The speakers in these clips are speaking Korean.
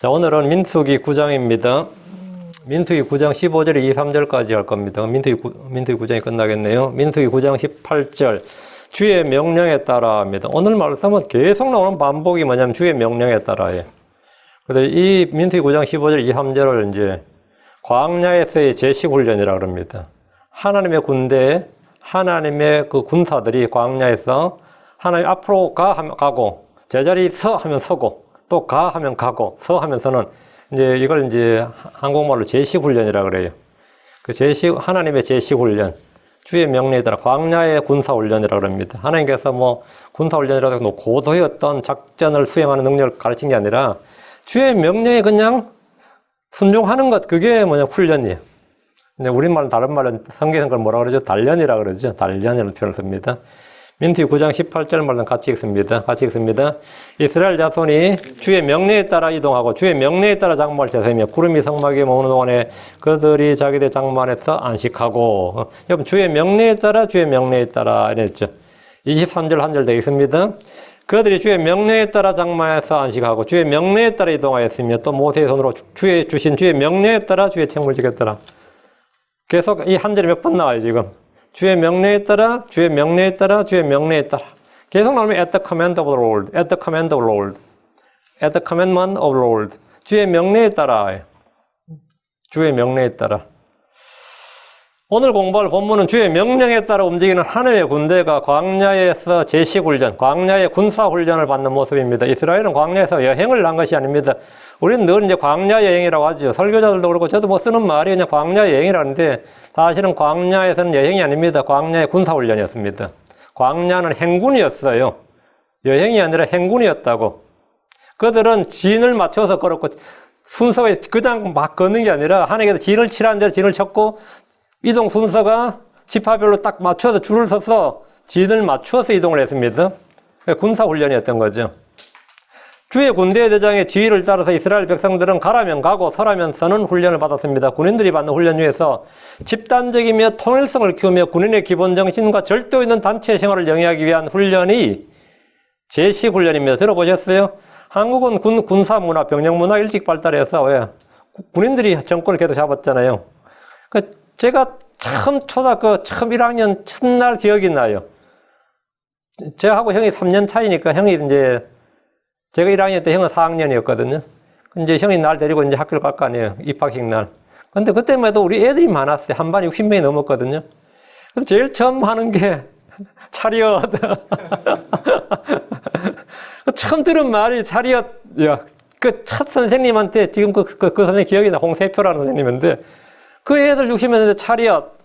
자, 오늘은 민수기 9장입니다. 민수기 9장 15절 23절까지 할 겁니다. 민수기 9장이 끝나겠네요. 민수기 9장 18절 주의 명령에 따라 합니다. 오늘 말씀은 계속 나오는 반복이 뭐냐면 주의 명령에 따라예요. 그래서 이 민수기 9장 15절 23절을 이제 광야에서의 제식훈련이라고 합니다. 하나님의 군대에 하나님의 그 군사들이 광야에서 하나님 앞으로 가 하면 가고 제자리 서 하면 서고 또 가 하면 가고 서 하면서는 이제 이걸 이제 한국말로 제식훈련이라고 그래요. 그 하나님의 제식훈련, 주의 명령에 따라 광야의 군사훈련이라고 합니다. 하나님께서 뭐 군사훈련이라고 해서 고도의 어떤 작전을 수행하는 능력을 가르친 게 아니라 주의 명령에 그냥 순종하는 것, 그게 뭐냐 훈련이에요. 이제 우리말은 다른 말은 성경에서 그걸 뭐라 그러죠? 단련이라고 그러죠. 단련이라는 표현을 씁니다. 민수기 9장 18절 말씀 같이 읽습니다. 이스라엘 자손이 주의 명령에 따라 이동하고 주의 명령에 따라 장막을 재세며 구름이 성막에 머무는 동안에 그들이 자기들 장막 안에서 안식하고. 여러분 주의 명령에 따라 이랬죠. 23절 한 절 되어 있습니다. 그들이 주의 명령에 따라 장막에서 안식하고 주의 명령에 따라 이동하였으며 또 모세의 손으로 주신 주의 명령에 따라 주의 책무를 지켰더라. 계속 이 한 절이 몇 번 나와요 지금. 주의 명령에 따라, 주의 명령에 따라, 주의 명령에 따라. 계속 나오면 at the command of the Lord, at the command of the Lord, at the commandment of the Lord. 주의 명령에 따라. 주의 명령에 따라. 오늘 공부할 본문은 주의 명령에 따라 움직이는 하나님의 군대가 광야에서 제식훈련, 광야의 군사훈련을 받는 모습입니다. 이스라엘은 광야에서 여행을 한 것이 아닙니다. 우리는 늘 이제 광야 여행이라고 하죠. 설교자들도 그렇고 저도 뭐 쓰는 말이 그냥 광야 여행이라는데 사실은 광야에서는 여행이 아닙니다. 광야의 군사훈련이었습니다. 광야는 행군이었어요. 여행이 아니라 행군이었다고. 그들은 진을 맞춰서 걸었고 순서가 그냥 막 걷는 게 아니라 하나님께서 진을 치라는 대로 진을 쳤고 이동 순서가 지파별로 딱 맞춰서 줄을 서서 진을 맞추어서 이동을 했습니다. 군사훈련이었던 거죠. 주의 군대 대장의 지휘를 따라서 이스라엘 백성들은 가라면 가고 서라면 서는 훈련을 받았습니다. 군인들이 받는 훈련 중에서 집단적이며 통일성을 키우며 군인의 기본 정신과 절도 있는 단체 생활을 영위하기 위한 훈련이 제식훈련입니다. 들어보셨어요? 한국은 군사 문화, 병영 문화 일찍 발달해서 왜? 군인들이 정권을 계속 잡았잖아요. 제가 초등학교 처음 1학년 첫날 기억이 나요. 저하고 형이 3년 차이니까 형이 이제 제가 1학년 때 형은 4학년이었거든요. 이제 형이 날 데리고 이제 학교를 갈 거 아니에요. 입학식 날. 근데 그때만 해도 우리 애들이 많았어요. 한 반이 60명이 넘었거든요. 그래서 제일 처음 하는 게 차리엇. 처음 들은 말이 차리엇. 그 첫 선생님한테 지금 그 선생님 기억이 나. 홍세표라는 선생님인데 그 애들 60명인데 차리엇.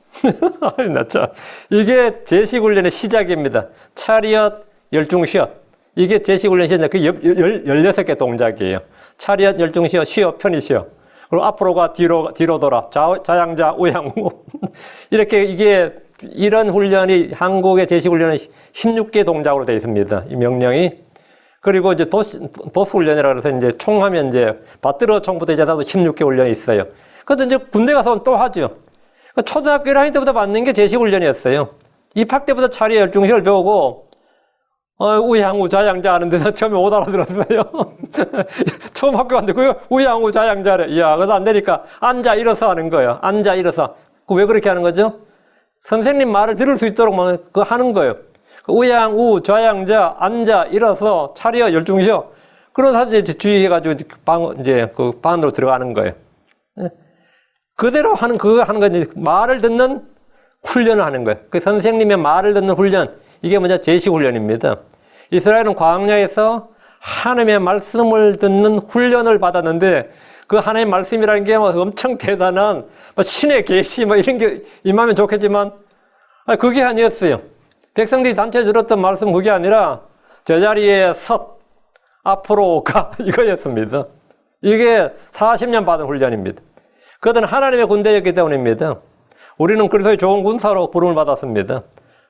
이게 제식훈련의 시작입니다. 차리엇, 열중시엇. 이게 제식훈련 시작. 그 16개 동작이에요. 차리엇, 열중시엇, 시어, 편히시어. 그리고 앞으로가 뒤로 돌아. 자양자, 우양우. 이렇게 이런 훈련이 한국의 제식훈련은 16개 동작으로 되어 있습니다. 이 명령이. 그리고 이제 도수훈련이라고 해서 이제 총하면 이제 받들어 총부터 이제 다도 16개 훈련이 있어요. 그래서 이제 군대 가서 또 하죠. 초등학교 1학년 때부터 받는 게 제식훈련이었어요. 입학 때부터 차리엇, 열중시어를 배우고 우양우 자양자 하는 데서 처음에 못 알아들었어요. 처음 학교 갔는데 그 우양우 자양자래. 이야, 그래서 안 되니까 앉아 일어서 하는 거예요. 앉아 일어서. 왜 그렇게 하는 거죠? 선생님 말을 들을 수 있도록 그거 하는 거예요. 우양우 자양자 앉아 일어서 차리어 열중시어. 그러다 이제 주의해가지고 이제 그 반으로 들어가는 거예요. 그대로 하는 거 이제 말을 듣는 훈련을 하는 거예요. 그 선생님의 말을 듣는 훈련. 이게 뭐냐? 제식훈련입니다. 이스라엘은 광야에서 하나님의 말씀을 듣는 훈련을 받았는데 그 하나님의 말씀이라는 게 엄청 대단한 신의 계시 이런 게 임하면 좋겠지만 그게 아니었어요. 백성들이 단체 들었던 말씀 그게 아니라 제자리에 섰, 앞으로 가 이거였습니다. 이게 40년 받은 훈련입니다. 그것은 하나님의 군대였기 때문입니다. 우리는 그리스도의 좋은 군사로 부름을 받았습니다.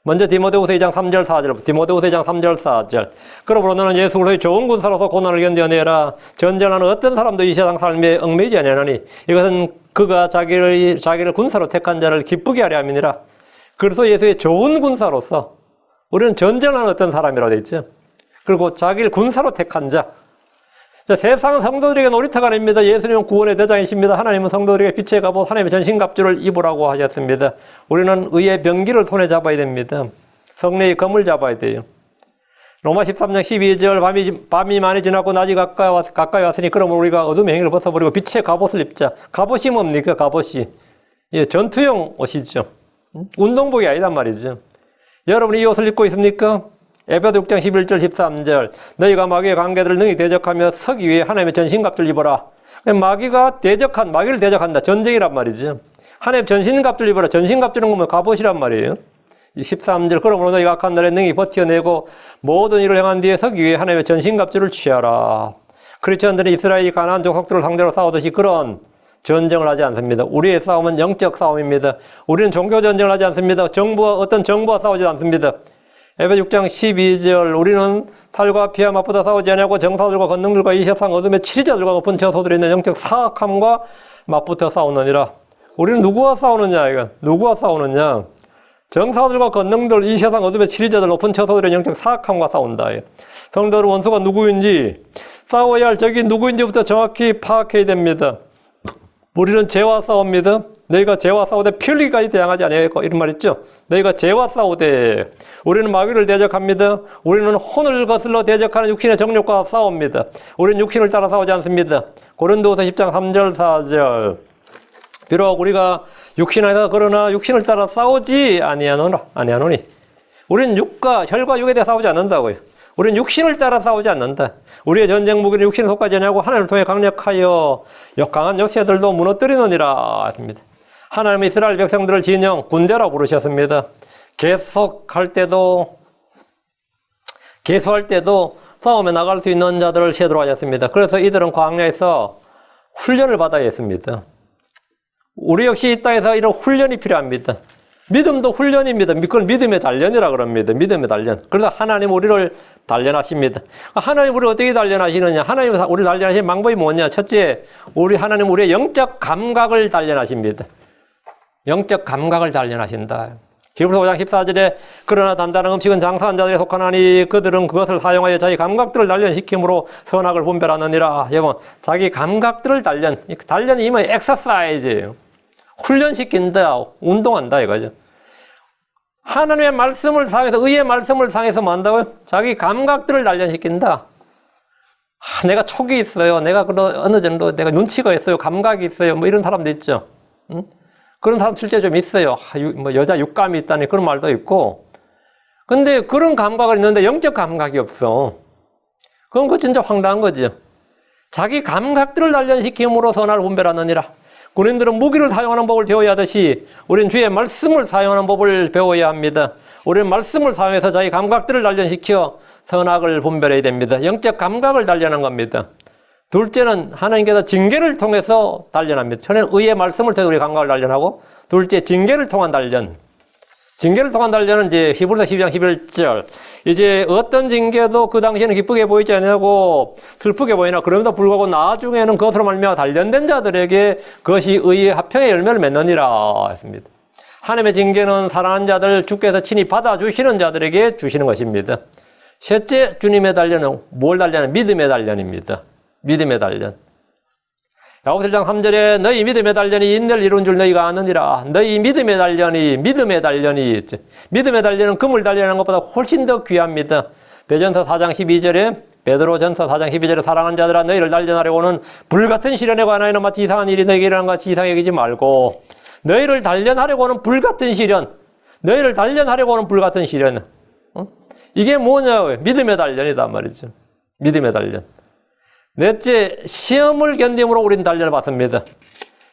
먼저 디모데후서 2장 3절 4절. 디모데후서 2장 3절 4절. 그러므로 너는 예수 그리스도의 좋은 군사로서 고난을 견뎌내라. 전쟁하는 어떤 사람도 이 세상 삶에 얽매이지 아니하나니 이것은 그가 자기를 군사로 택한 자를 기쁘게 하려 함이니라. 그리스도 예수의 좋은 군사로서 우리는 전쟁하는 어떤 사람이라고 되어 있죠. 그리고 자기를 군사로 택한 자. 자, 세상 성도들에게 놀이터가 아닙니다. 예수님은 구원의 대장이십니다. 하나님은 성도들에게 빛의 갑옷, 하나님의 전신갑주를 입으라고 하셨습니다. 우리는 의의 병기를 손에 잡아야 됩니다. 성령의 검을 잡아야 돼요. 로마 13장 12절 밤이 많이 지나고 낮이 가까이 왔으니 그러므로 우리가 어둠의 행위를 벗어버리고 빛의 갑옷을 입자. 갑옷이 뭡니까? 갑옷이. 예, 전투용 옷이죠. 운동복이 아니단 말이죠. 여러분이 이 옷을 입고 있습니까? 에베소 6장 11절 13절 너희가 마귀의 관계들을 능히 대적하며 서기 위해 하나님의 전신갑주를 입어라. 마귀를 대적한다. 전쟁이란 말이죠. 하나님의 전신갑주를 입어라. 전신갑주는 거면 갑옷이란 말이에요. 13절 그러므로 너희가 악한 날에 능히 버텨내고 모든 일을 행한 뒤에 서기 위해 하나님의 전신갑주를 취하라. 크리스천들은 이스라엘이 가나안 족속들을 상대로 싸우듯이 그런 전쟁을 하지 않습니다. 우리의 싸움은 영적 싸움입니다. 우리는 종교 전쟁을 하지 않습니다. 어떤 정부와 싸우지 않습니다. 에베소 6장 12절 우리는 탈과 피와 맞붙어 싸우지 아니하고 정사들과 권능들과 이 세상 어둠의 치리자들과 높은 저소들이 있는 영적 사악함과 맞붙어 싸우느니라. 우리는 누구와 싸우느냐 이거. 누구와 싸우느냐. 정사들과 권능들 이 세상 어둠의 치리자들 높은 처소들의 영적 사악함과 싸운다. 성도들 원수가 누구인지 싸워야 할 적이 누구인지부터 정확히 파악해야 됩니다. 우리는 죄와 싸웁니다. 너희가 죄와 싸우되 피 흘리기까지 대항하지 아니하고 이런 말 있죠. 너희가 죄와 싸우되 우리는 마귀를 대적합니다. 우리는 혼을 거슬러 대적하는 육신의 정욕과 싸웁니다. 우리는 육신을 따라 싸우지 않습니다. 고린도후서 10장 3절 4절 비록 우리가 육신 안에서 그러나 육신을 따라 싸우지 아니하노니 우리는 혈과 육에 대해 싸우지 않는다고요. 우리는 육신을 따라 싸우지 않는다. 우리의 전쟁 무기는 육신에 속하지 아니하고 하나님을 통해 강력하여 강한 요새들도 무너뜨리느니라 했습니다. 하나님은 이스라엘 백성들을 진영 군대라고 부르셨습니다. 계속할 때도 계수할 때도 싸움에 나갈 수 있는 자들을 세도록 하셨습니다. 그래서 이들은 광야에서 훈련을 받아야 했습니다. 우리 역시 이 땅에서 이런 훈련이 필요합니다. 믿음도 훈련입니다. 그걸 믿음의 단련이라 그럽니다. 믿음의 단련. 그래서 하나님 우리를 단련하십니다. 하나님 우리를 어떻게 단련하시느냐? 하나님 우리를 단련하시는 방법이 뭐냐? 첫째, 하나님 우리의 영적 감각을 단련하십니다. 영적 감각을 단련하신다. 히브리서 5장 14절에 그러나 단단한 음식은 장사한 자들에 속하나니 그들은 그것을 사용하여 자기 감각들을 단련시킴으로 선악을 분별하느니라. 여러분, 자기 감각들을 단련이 이면 엑서사이즈예요. 훈련시킨다, 운동한다 이거죠. 하나님의 말씀을 사용해서 의의 말씀을 사용해서 뭐 한다고요? 자기 감각들을 단련시킨다. 내가 촉이 있어요. 내가 어느 정도 내가 눈치가 있어요. 감각이 있어요. 뭐 이런 사람도 있죠. 그런 사람 실제 좀 있어요. 뭐 여자 육감이 있다니 그런 말도 있고. 근데 그런 감각은 있는데 영적 감각이 없어. 그건 그 진짜 황당한 거죠. 자기 감각들을 단련시킴으로 선악을 분별하느니라. 군인들은 무기를 사용하는 법을 배워야 하듯이 우리는 주의 말씀을 사용하는 법을 배워야 합니다. 우리는 말씀을 사용해서 자기 감각들을 단련시켜 선악을 분별해야 됩니다. 영적 감각을 단련한 겁니다. 둘째는 하나님께서 징계를 통해서 단련합니다. 첫째는 의의 말씀을 통해서 우리 감각을 단련하고, 둘째 징계를 통한 단련. 징계를 통한 단련은 이제 히브리서 12장 11절. 이제 어떤 징계도 그 당시에는 기쁘게 보이지 않냐고 슬프게 보이나 그럼에도 불구하고 나중에는 그것으로 말미암아 단련된 자들에게 그것이 의의 화평의 열매를 맺느니라 했습니다. 하나님의 징계는 사랑하는 자들 주께서 친히 받아주시는 자들에게 주시는 것입니다. 셋째 주님의 단련은 뭘 단련은? 믿음의 단련입니다. 믿음의 단련. 야고보서 1장 3절에 너희 믿음의 단련이 인내를 이룬 줄 너희가 아느니라. 너희 믿음의 단련이 있지. 믿음의 단련은 금을 단련하는 것보다 훨씬 더 귀합니다. 베드로전서 4장 12절에 사랑하는 자들아 너희를 단련하려고는 불같은 시련에 관하여는 마치 이상한 일이 너희에게 일어난 것같이 이상히 여기지 말고, 너희를 단련하려고는 불같은 시련. 이게 뭐냐고요? 믿음의 단련이다 말이죠. 믿음의 단련. 넷째, 시험을 견딤으로 우리는 단련을 받습니다.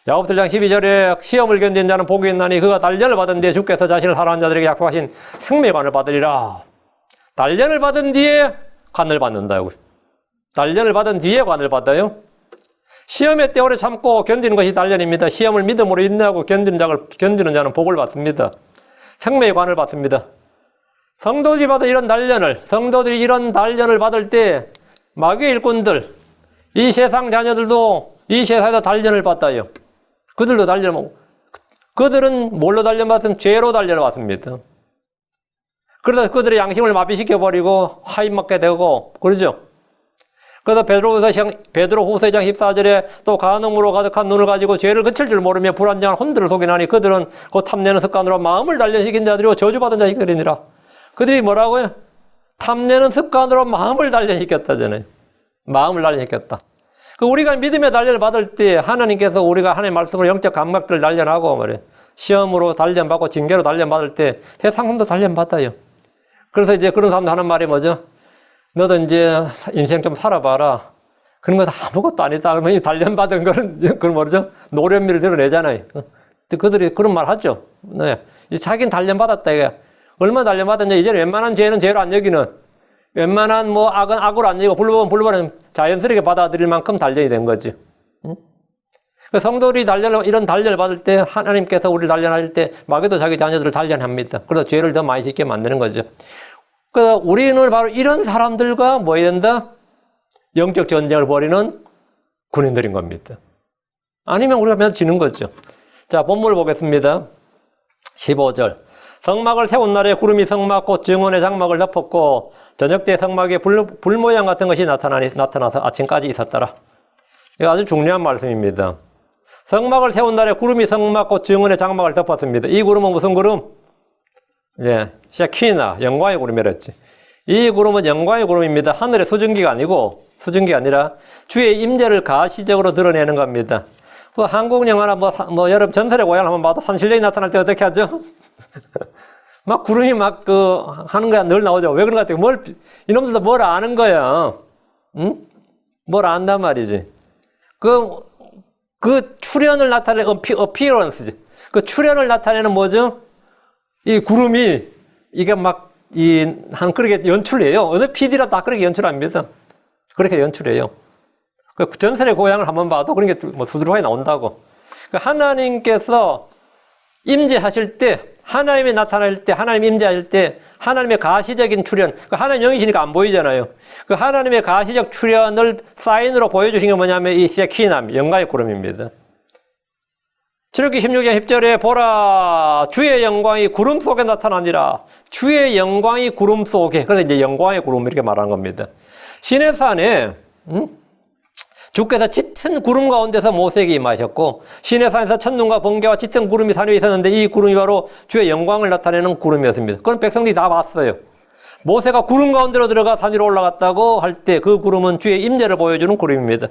야고보서 1장 12절에 시험을 견딘 자는 복이 있나니 그가 단련을 받은 뒤에 주께서 자신을 사랑하는 자들에게 약속하신 생명의 관을 받으리라. 단련을 받은 뒤에 관을 받는다고요. 단련을 받은 뒤에 관을 받아요. 시험의 때 오래 참고 견디는 것이 단련입니다. 시험을 믿음으로 인내하고 견디는 자는 복을 받습니다. 생명의 관을 받습니다. 성도들이 이런 단련을 받을 때 마귀의 일꾼들, 이 세상 자녀들도 이 세상에서 단련을 받아요. 그들도 단련을 받고, 그들은 뭘로 단련받으면 죄로 단련을 받습니다. 그래서 그들의 양심을 마비시켜버리고 하인맞게 되고 그러죠. 그래서 베드로후서 2장 14절에 또 간음으로 가득한 눈을 가지고 죄를 그칠 줄 모르며 불안정한 혼들을 속이나니 그들은 곧 탐내는 습관으로 마음을 단련시킨 자들이고 저주받은 자식들이니라. 그들이 뭐라고요? 탐내는 습관으로 마음을 단련시켰다잖아요. 마음을 단련시켰다. 우리가 믿음의 단련을 받을 때 하나님께서 우리가 하나님의 말씀으로 영적 감각들을 단련하고 말이에요. 시험으로 단련받고 징계로 단련받을 때 세상도 단련받아요. 그래서 이제 그런 사람들 하는 말이 뭐죠? 너도 이제 인생 좀 살아봐라. 그런 거 아무것도 아니다. 그러면 단련받은 거는, 그건 뭐죠? 노련미를 드러내잖아요. 그들이 그런 말 하죠. 네. 자기는 단련받았다, 이게. 얼마나 단련받았냐. 이제는 웬만한 죄는 죄로 안 여기는, 웬만한 뭐 악은 악으로 안 여기고, 불법은 자연스럽게 받아들일 만큼 단련이 된 거지. 성도들이 이런 단련을 받을 때, 하나님께서 우리를 단련할 때, 마귀도 자기 자녀들을 단련합니다. 그래서 죄를 더 많이 짓게 만드는 거죠. 그래서 우리는 바로 이런 사람들과 뭐 해야 된다? 영적 전쟁을 벌이는 군인들인 겁니다. 아니면 우리가 맨날 지는 거죠. 자, 본문을 보겠습니다. 15절. 성막을 세운 날에 구름이 성막꽃 증언의 장막을 덮었고 저녁 때 성막에 불 모양 같은 것이 나타나서 아침까지 있었더라. 이거 아주 중요한 말씀입니다. 성막을 세운 날에 구름이 성막꽃 증언의 장막을 덮었습니다. 이 구름은 무슨 구름? 예, 샤키나, 영광의 구름이랬지. 이 구름은 영광의 구름입니다. 하늘의 수증기가 아니라 주의 임재를 가시적으로 드러내는 겁니다. 한국 영화나 여러분 전설의 고향을 한번 봐도 산신령이 나타날 때 어떻게 하죠? 막 구름이 하는 거야 늘 나오죠. 왜 그런 것 같아요? 이놈들도 뭘 아는 거야. 응? 뭘 안단 말이지. 그 출현을 나타내는 appearance지. 그 출현을 나타내는 뭐죠? 이 구름이, 이게 그렇게 연출해요. 어느 PD라 다 그렇게 연출합니다. 그렇게 연출해요. 그 전설의 고향을 한번 봐도 그런 게 수두룩하게 나온다고. 하나님께서 임재하실 때, 하나님이 나타날 때, 하나님 임재할 때, 하나님의 가시적인 출현, 하나님 영이시니까 안 보이잖아요. 그 하나님의 가시적 출현을 사인으로 보여주신 게 뭐냐면 이 세키남, 영광의 구름입니다. 출애굽기 16장 10절에 보라 주의 영광이 구름 속에 나타나니라. 주의 영광이 구름 속에. 그래서 이제 영광의 구름 이렇게 말하는 겁니다. 시내산에 주께서 짙은 구름 가운데서 모세에게 임하셨고 시내산에서 첫눈과 번개와 짙은 구름이 산 위에 있었는데 이 구름이 바로 주의 영광을 나타내는 구름이었습니다. 그건 백성들이 다 봤어요. 모세가 구름 가운데로 들어가 산 위로 올라갔다고 할 때 그 구름은 주의 임재를 보여주는 구름입니다.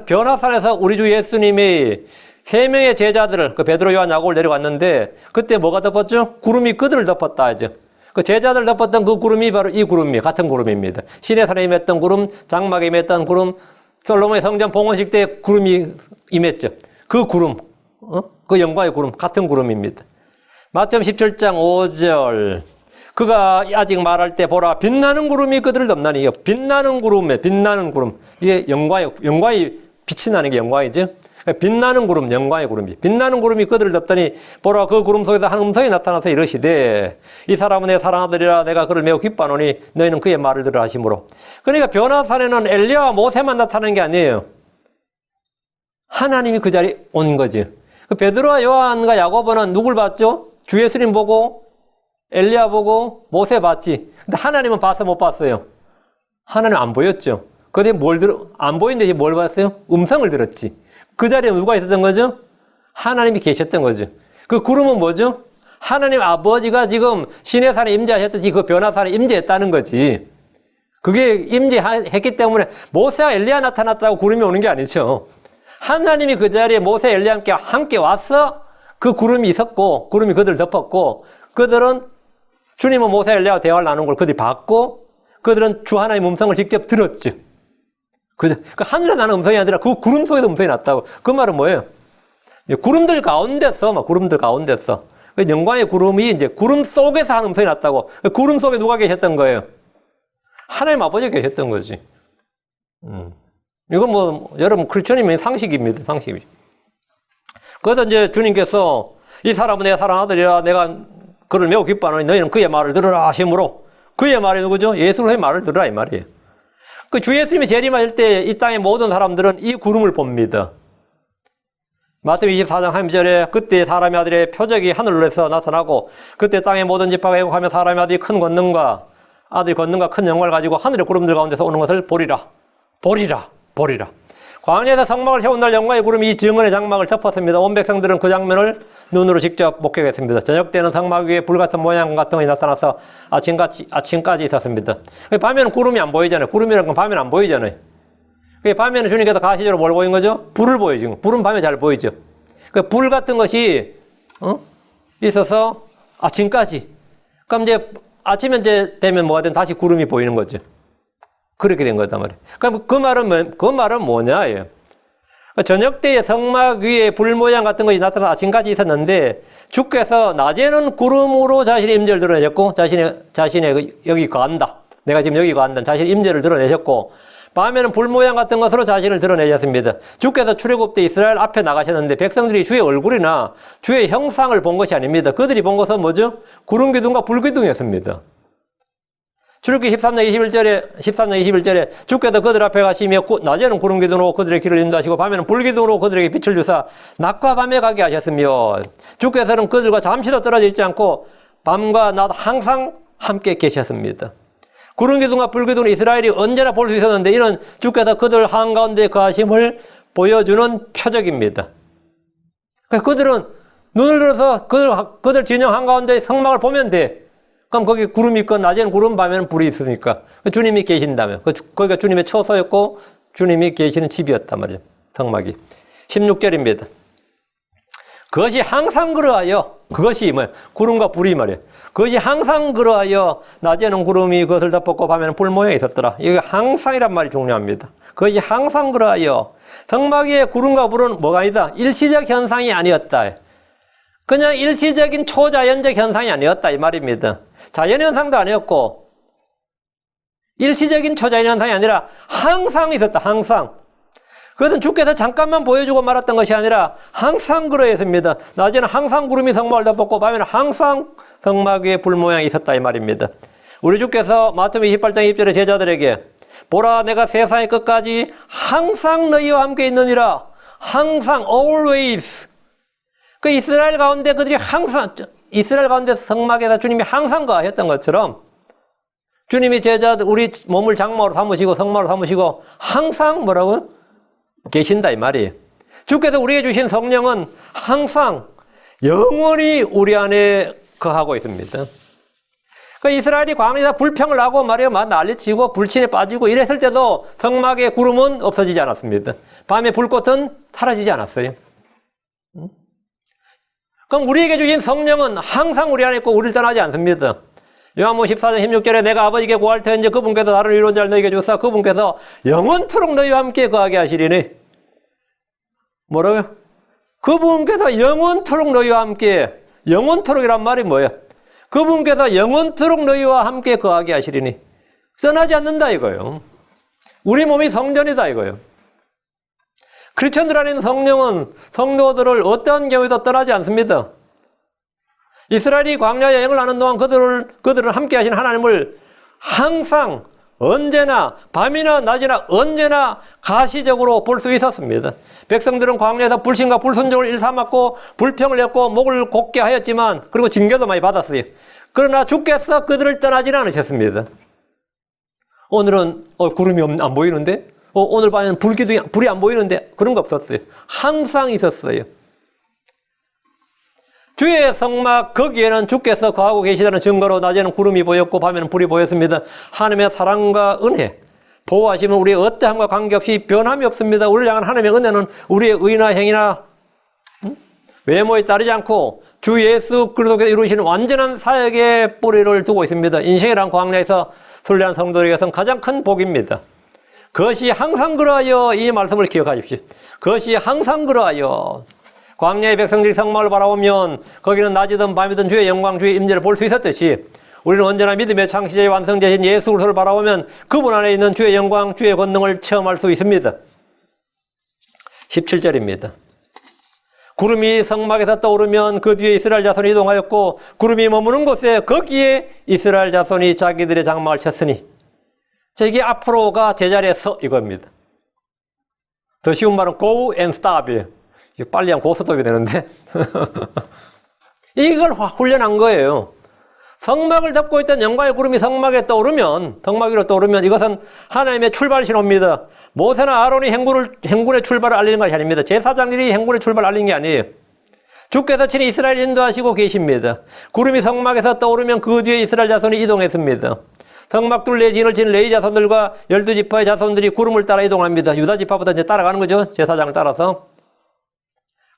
변화산에서 우리 주 예수님이 3명의 제자들을, 베드로, 요한, 야고보를 내려갔는데 그때 뭐가 덮었죠? 구름이 그들을 덮었다 하죠. 그 제자들 덮었던 그 구름이 바로 이 구름이 같은 구름입니다. 시내산에 임했던 구름, 장막에 임했던 구름, 솔로몬의 성전 봉헌식 때 구름이 임했죠. 그 구름, 그 영광의 구름, 같은 구름입니다. 마태복음 17장 5절. 그가 아직 말할 때 보라 빛나는 구름이 그들을 덮나니. 빛나는 구름. 이게 영광이 빛이 나는 게 영광이죠. 빛나는 구름, 영광의 구름이. 빛나는 구름이 그들을 덮더니 보라 그 구름 속에서 한 음성이 나타나서 이르시되 이 사람은 내 사랑하더니라 내가 그를 매우 기뻐하노니 너희는 그의 말을 들으라 하시므로. 그러니까 변화산에는 엘리야와 모세만 나타나는 게 아니에요. 하나님이 그 자리에 온 거지. 베드로와 요한과 야고보는 누굴 봤죠? 주 예수님 보고 엘리야 보고 모세 봤지. 근데 하나님은 봤어 못 봤어요? 하나님 안 보였죠. 그때 안 보이는데 뭘 봤어요? 음성을 들었지. 그 자리에 누가 있었던 거죠? 하나님이 계셨던 거죠. 그 구름은 뭐죠? 하나님 아버지가 지금 시내산에 임재하셨듯이 그 변화산에 임재했다는 거지. 그게 임재했기 때문에 모세와 엘리야 나타났다고 구름이 오는 게 아니죠. 하나님이 그 자리에 모세, 엘리야 함께 와서 그 구름이 있었고 구름이 그들을 덮었고 그들은 주님은 모세, 엘리야와 대화를 나누는 걸 그들이 봤고 그들은 주 하나님의 음성을 직접 들었죠. 그 하늘에 나는 음성이 아니라 그 구름 속에도 음성이 났다고. 그 말은 뭐예요? 구름들 가운데서, 영광의 구름이 이제 구름 속에서 한 음성이 났다고. 구름 속에 누가 계셨던 거예요? 하나님 아버지가 계셨던 거지. 이건 여러분 크리스천이면 상식입니다, 상식이. 그래서 이제 주님께서 이 사람은 내 사랑하더니라 내가 그를 매우 기뻐하노니 너희는 그의 말을 들으라 하심으로 그의 말이 누구죠? 예수의 말을 들으라 이 말이에요. 그 주 예수님이 재림할 때 이 땅의 모든 사람들은 이 구름을 봅니다. 마태복음 24장 30절에 그때 사람의 아들의 표적이 하늘에서 나타나고 그때 땅의 모든 지파가 애국하며 사람의 아들이 큰 권능과 큰 영광을 가지고 하늘의 구름들 가운데서 오는 것을 보리라. 보리라, 보리라. 광야에서 성막을 세운 날 영광의 구름이 이 증언의 장막을 덮었습니다. 온 백성들은 그 장면을 눈으로 직접 목격했습니다. 저녁 때는 성막 위에 불 같은 모양 같은 것이 나타나서 아침까지 있었습니다. 밤에는 구름이 안 보이잖아요. 구름이라는 건 밤에는 안 보이잖아요. 밤에는 주님께서 가시적으로 뭘 보인 거죠? 불을 보여요. 불은 밤에 잘 보이죠. 불 같은 것이 있어서 아침까지. 그럼 이제 아침에 이제 되면 뭐가 된 다시 구름이 보이는 거죠. 그렇게 된 거단 말이에요. 그럼 그 말은 뭐냐? 예. 저녁 때에 성막 위에 불 모양 같은 것이 나타나서 아침까지 있었는데 주께서 낮에는 구름으로 자신의 임재를 드러내셨고 자신의 여기 거한다. 내가 지금 여기 거한다. 자신의 임재를 드러내셨고 밤에는 불 모양 같은 것으로 자신을 드러내셨습니다. 주께서 출애굽 때 이스라엘 앞에 나가셨는데 백성들이 주의 얼굴이나 주의 형상을 본 것이 아닙니다. 그들이 본 것은 뭐죠? 구름 기둥과 불 기둥이었습니다. 출애굽기 13장 21절에 주께서 그들 앞에 가시며 낮에는 구름 기둥으로 그들의 길을 인도하시고 밤에는 불 기둥으로 그들에게 빛을 주사 낮과 밤에 가게 하셨으며 주께서는 그들과 잠시도 떨어져 있지 않고 밤과 낮 항상 함께 계셨습니다. 구름 기둥과 불 기둥은 이스라엘이 언제나 볼 수 있었는데 이는 주께서 그들 한가운데 거하심을 보여주는 표적입니다. 그들은 눈을 들어서 그들 진영 한가운데 성막을 보면 돼. 그럼 거기 구름이 있건 낮에는 구름, 밤에는 불이 있으니까 주님이 계신다면 거기가 주님의 처소였고 주님이 계시는 집이었단 말이에요. 성막이. 16절입니다. 그것이 항상 그러하여 그것이 뭐예요? 구름과 불이 말이에요. 그것이 항상 그러하여 낮에는 구름이 그것을 덮었고 밤에는 불 모양이 있었더라. 이게 항상이란 말이 중요합니다. 그것이 항상 그러하여 성막 위에 구름과 불은 뭐가 아니다? 일시적 현상이 아니었다. 그냥 일시적인 초자연적 현상이 아니었다 이 말입니다. 자연현상도 아니었고 일시적인 초자연현상이 아니라 항상 있었다. 항상. 그것은 주께서 잠깐만 보여주고 말았던 것이 아니라 항상 그러했습니다. 낮에는 항상 구름이 성막을 덮었고 밤에는 항상 성막 위에 불 모양이 있었다 이 말입니다. 우리 주께서 마태복음 28장 20절에 제자들에게 보라 내가 세상의 끝까지 항상 너희와 함께 있느니라. 항상 always. 그 이스라엘 가운데 그들이 항상 이스라엘 가운데 성막에다 주님이 항상 거하셨던 것처럼 주님이 제자들 우리 몸을 장막으로 삼으시고 성막으로 삼으시고 항상 뭐라고요? 계신다 이 말이에요. 주께서 우리에게 주신 성령은 항상 영원히 우리 안에 거하고 있습니다. 그 이스라엘이 광야에서 불평을 하고 말이에요. 난리치고 불신에 빠지고 이랬을 때도 성막의 구름은 없어지지 않았습니다. 밤의 불꽃은 사라지지 않았어요. 그럼 우리에게 주신 성령은 항상 우리 안에 있고 우리를 떠나지 않습니다. 요한복음 14장 16절에 내가 아버지께 구할 터인지 그분께서 다른 위로자를 너희에게 주사 그분께서 영원토록 너희와 함께 거하게 하시리니 뭐라고요? 그분께서 영원토록 너희와 함께 영원토록이란 말이 뭐예요? 그분께서 영원토록 너희와 함께 거하게 하시리니 떠나지 않는다 이거예요. 우리 몸이 성전이다 이거예요. 크리스천들 안에 있는 성령은 성도들을 어떠한 경우에도 떠나지 않습니다. 이스라엘이 광야 여행을 하는 동안 그들을 함께 하신 하나님을 항상 언제나 밤이나 낮이나 언제나 가시적으로 볼 수 있었습니다. 백성들은 광야에서 불신과 불순종을 일삼았고 불평을 했고 목을 곧게 하였지만 그리고 징계도 많이 받았어요. 그러나 주께서 그들을 떠나지는 않으셨습니다. 오늘은 구름이 안 보이는데 오늘 밤에는 불이 안 보이는데 그런 거 없었어요. 항상 있었어요. 주의 성막 거기에는 주께서 거하고 계시다는 증거로 낮에는 구름이 보였고 밤에는 불이 보였습니다. 하나님의 사랑과 은혜, 보호하시면 우리의 어떠함과 관계없이 변함이 없습니다. 우리를 향한 하나님의 은혜는 우리의 의나 행위나 외모에 따르지 않고 주 예수 그리스도께서 이루시는 완전한 사역의 뿌리를 두고 있습니다. 인생이란 광야에서 순례한 성도들에게서는 가장 큰 복입니다. 그것이 항상 그러하여 이 말씀을 기억하십시오. 그것이 항상 그러하여 광야의 백성들이 성막을 바라보면 거기는 낮이든 밤이든 주의 영광, 주의 임재를 볼 수 있었듯이 우리는 언제나 믿음의 창시자의 완성자신 예수 그리스도를 바라보면 그분 안에 있는 주의 영광, 주의 권능을 체험할 수 있습니다. 17절입니다. 구름이 성막에서 떠오르면 그 뒤에 이스라엘 자손이 이동하였고 구름이 머무는 곳에 거기에 이스라엘 자손이 자기들의 장막을 쳤으니 자, 이게 앞으로가 제자리에 서 이겁니다. 더 쉬운 말은 go and stop이에요. 빨리 하면 고스톱이 되는데 이걸 훈련한 거예요. 성막을 덮고 있던 영광의 구름이 성막 위로 떠오르면 이것은 하나님의 출발 신호입니다. 모세나 아론이 행군의 출발을 알리는 것이 아닙니다. 제사장들이 행군의 출발을 알리는 게 아니에요. 주께서 친히 이스라엘을 인도하시고 계십니다. 구름이 성막에서 떠오르면 그 뒤에 이스라엘 자손이 이동했습니다. 성막 둘레에 진을 친 레위 자손들과 12지파의 자손들이 구름을 따라 이동합니다. 유다 지파보다 이제 따라가는 거죠. 제사장을 따라서.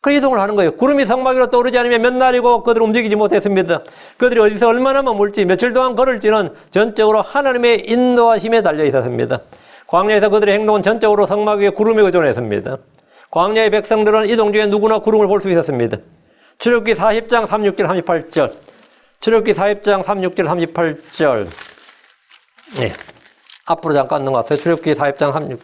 그 이동을 하는 거예요. 구름이 성막 위로 떠오르지 않으면 몇 날이고 그들은 움직이지 못했습니다. 그들이 어디서 얼마나 머물지 며칠 동안 걸을지는 전적으로 하나님의 인도하심에 달려 있었습니다. 광야에서 그들의 행동은 전적으로 성막 위에 구름에 의존했습니다. 광야의 백성들은 이동 중에 누구나 구름을 볼 수 있었습니다. 출애굽기 40장 36절 38절. 출애굽기 40장 36절 38절. 네. 앞으로 잠깐 넘어갔어요. 출애굽기 40장 36절.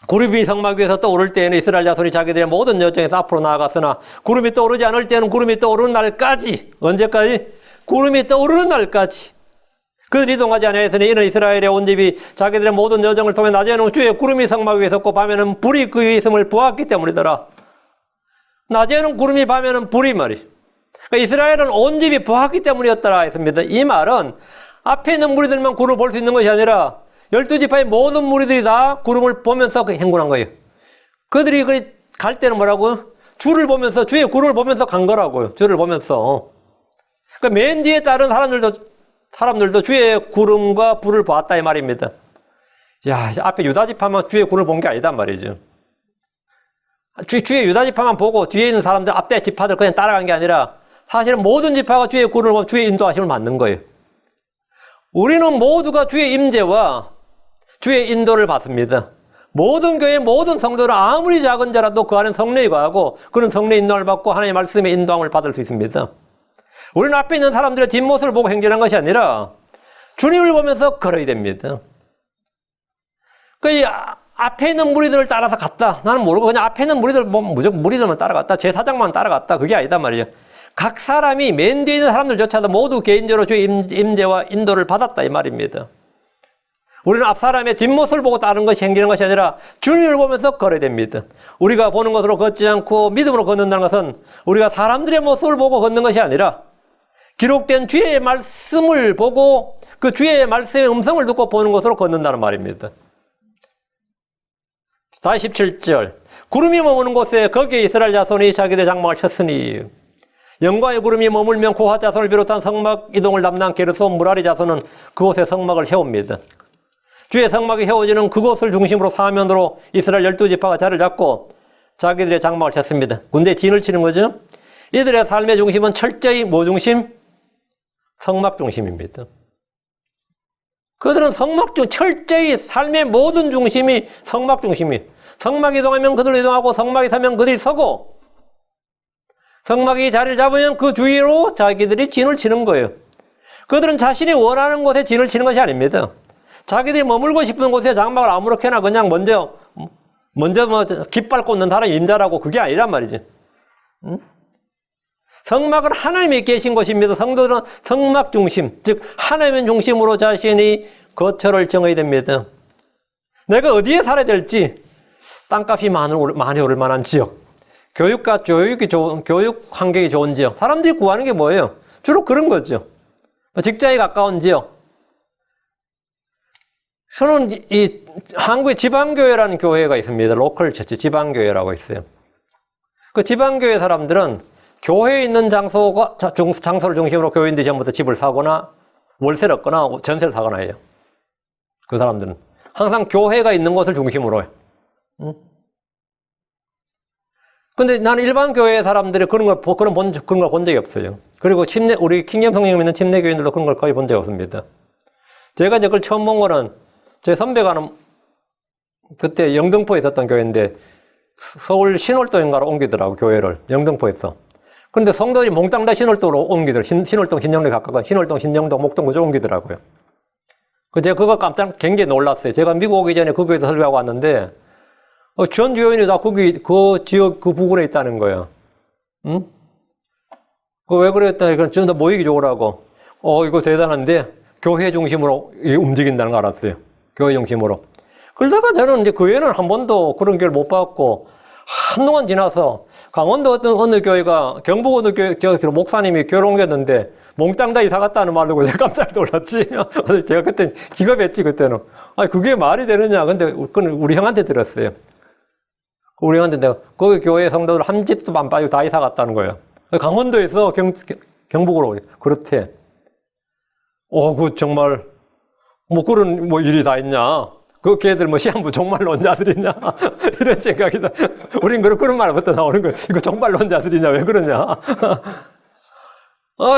구름이 성막 위에서 떠오를 때에는 이스라엘 자손이 자기들의 모든 여정에서 앞으로 나아갔으나 구름이 떠오르지 않을 때는 구름이 떠오르는 날까지, 언제까지? 구름이 떠오르는 날까지 그들이 이동하지 아니하였으니 이는 이스라엘의 온 집이 자기들의 모든 여정을 통해 낮에는 주의 구름이 성막 위에 섰고 밤에는 불이 그 위에 있음을 보았기 때문이더라. 낮에는 구름이 밤에는 불이 말이. 그러니까 이스라엘은 온 집이 보았기 때문이었더라 했습니다. 이 말은 앞에 있는 무리들만 구름을 볼 수 있는 것이 아니라 12지파의 모든 무리들이 다 구름을 보면서 행군한 거예요. 그들이 갈 때는 뭐라고요? 주를 보면서, 주의 구름을 보면서 간 거라고요. 주를 보면서. 그러니까 맨 뒤에 따른 사람들도 주의 구름과 불을 보았다 이 말입니다. 야, 앞에 유다지파만 주의 구름을 본 게 아니단 말이죠. 주의 유다지파만 보고 뒤에 있는 사람들, 앞에 지파들 그냥 따라간 게 아니라 사실은 모든 지파가 주의 구름을 보면 주의 인도하심을 받는 거예요. 우리는 모두가 주의 임재와 주의 인도를 받습니다. 모든 교회, 모든 성도는 아무리 작은 자라도 그 안에 성령이 거하고 그런 성령의 인도를 받고 하나님의 말씀의 인도함을 받을 수 있습니다. 우리는 앞에 있는 사람들의 뒷모습을 보고 행진한 것이 아니라 주님을 보면서 걸어야 됩니다. 앞에 있는 무리들을 따라서 갔다. 나는 모르고 그냥 앞에 있는 무리들, 무조건 무리들만 따라갔다. 제사장만 따라갔다. 그게 아니단 말이죠. 각 사람이 맨 뒤에 있는 사람들조차도 모두 개인적으로 주의 임재와 인도를 받았다 이 말입니다. 우리는 앞 사람의 뒷모습을 보고 따르는 것이 행기는 것이 아니라 주님을 보면서 걸어야 됩니다. 우리가 보는 것으로 걷지 않고 믿음으로 걷는다는 것은 우리가 사람들의 모습을 보고 걷는 것이 아니라 기록된 주의 말씀을 보고 그 주의 말씀의 음성을 듣고 보는 것으로 걷는다는 말입니다. 47절. 구름이 머무는 곳에 거기에 이스라엘 자손이 자기들 장막을 쳤으니 영광의 구름이 머물면 고핫 자손을 비롯한 성막 이동을 담당 게르손 무라리 자손은 그곳에 성막을 세웁니다. 주의 성막이 세워지는 그곳을 중심으로 사면으로 이스라엘 12지파가 자리를 잡고 자기들의 장막을 쳤습니다. 군대에 진을 치는 거죠. 이들의 삶의 중심은 철저히 뭐 중심? 성막 중심입니다. 그들은 철저히 삶의 모든 중심이 성막 중심이에요. 성막이 이동하면 그들로 이동하고 성막이 서면 그들이 서고 성막이 자리를 잡으면 그 주위로 자기들이 진을 치는 거예요. 그들은 자신이 원하는 곳에 진을 치는 것이 아닙니다. 자기들이 머물고 싶은 곳에 장막을 아무렇게나 그냥 먼저 깃발 꽂는 사람이 임자라고 그게 아니란 말이지. 응? 성막은 하나님이 계신 곳입니다. 성도들은 성막 중심, 즉 하나님 중심으로 자신이 거처를 정해야 됩니다. 내가 어디에 살아야 될지, 땅값이 많이 오를 만한 지역, 교육 환경이 좋은 지역, 사람들이 구하는 게 뭐예요? 주로 그런 거죠. 직장에 가까운 지역. 저는 이 한국에 지방교회라는 교회가 있습니다. 로컬 처치 지방교회라고 있어요. 그 지방교회 사람들은 교회에 있는 장소를 중심으로 교인들이 전부터 집을 사거나 월세를 얻거나 전세를 사거나 해요. 그 사람들은 항상 교회가 있는 곳을 중심으로 해요. 근데 나는 일반 교회 사람들이 그런 걸 본 적이 없어요. 그리고 우리 킹덤 성령 믿는 침례 교인들도 그런 걸 거의 본 적이 없습니다. 제가 이제 그걸 처음 본 거는 제 선배가 그때 영등포에 있었던 교회인데 서울 신월동인가로 옮기더라고, 교회를. 영등포에서. 근데 성도들이 몽땅 다 신월동으로 옮기더라고요. 신월동, 신정동 가까운 신월동, 신정동, 목동 그쪽으로 옮기더라고요. 제가 그거 굉장히 놀랐어요. 제가 미국 오기 전에 그 교회에서 설교하고 왔는데 전 교인이 다 그 지역 그 부근에 있다는 거예요. 응? 왜 그랬더니 그건 좀 더 모이기 좋으라고. 이거 대단한데 교회 중심으로 움직인다는 거 알았어요. 교회 중심으로. 그러다가 저는 이제 그 외에는 한 번도 그런 교회를 못 봤고, 한동안 지나서 강원도 어느 교회가, 경북 어느 교회 목사님이 교회를 옮겼는데, 몽땅 다 이사 갔다는 말로 내가 깜짝 놀랐지. 제가 그때 기겁했지, 그때는. 아니, 그게 말이 되느냐. 근데 그건 우리 형한테 들었어요. 우리 형한테 내가 거기 교회 성도들 한 집도 안 빠지고 다 이사 갔다는 거예요. 강원도에서 경북으로 그렇대. 그 정말 뭐 그런 뭐 일이 다 있냐. 그 걔들 뭐 시한부 종말론자들이냐. 이런 생각이다. 우린 그런 말부터 나오는 거예요. 이거 종말론자들이냐. 왜 그러냐.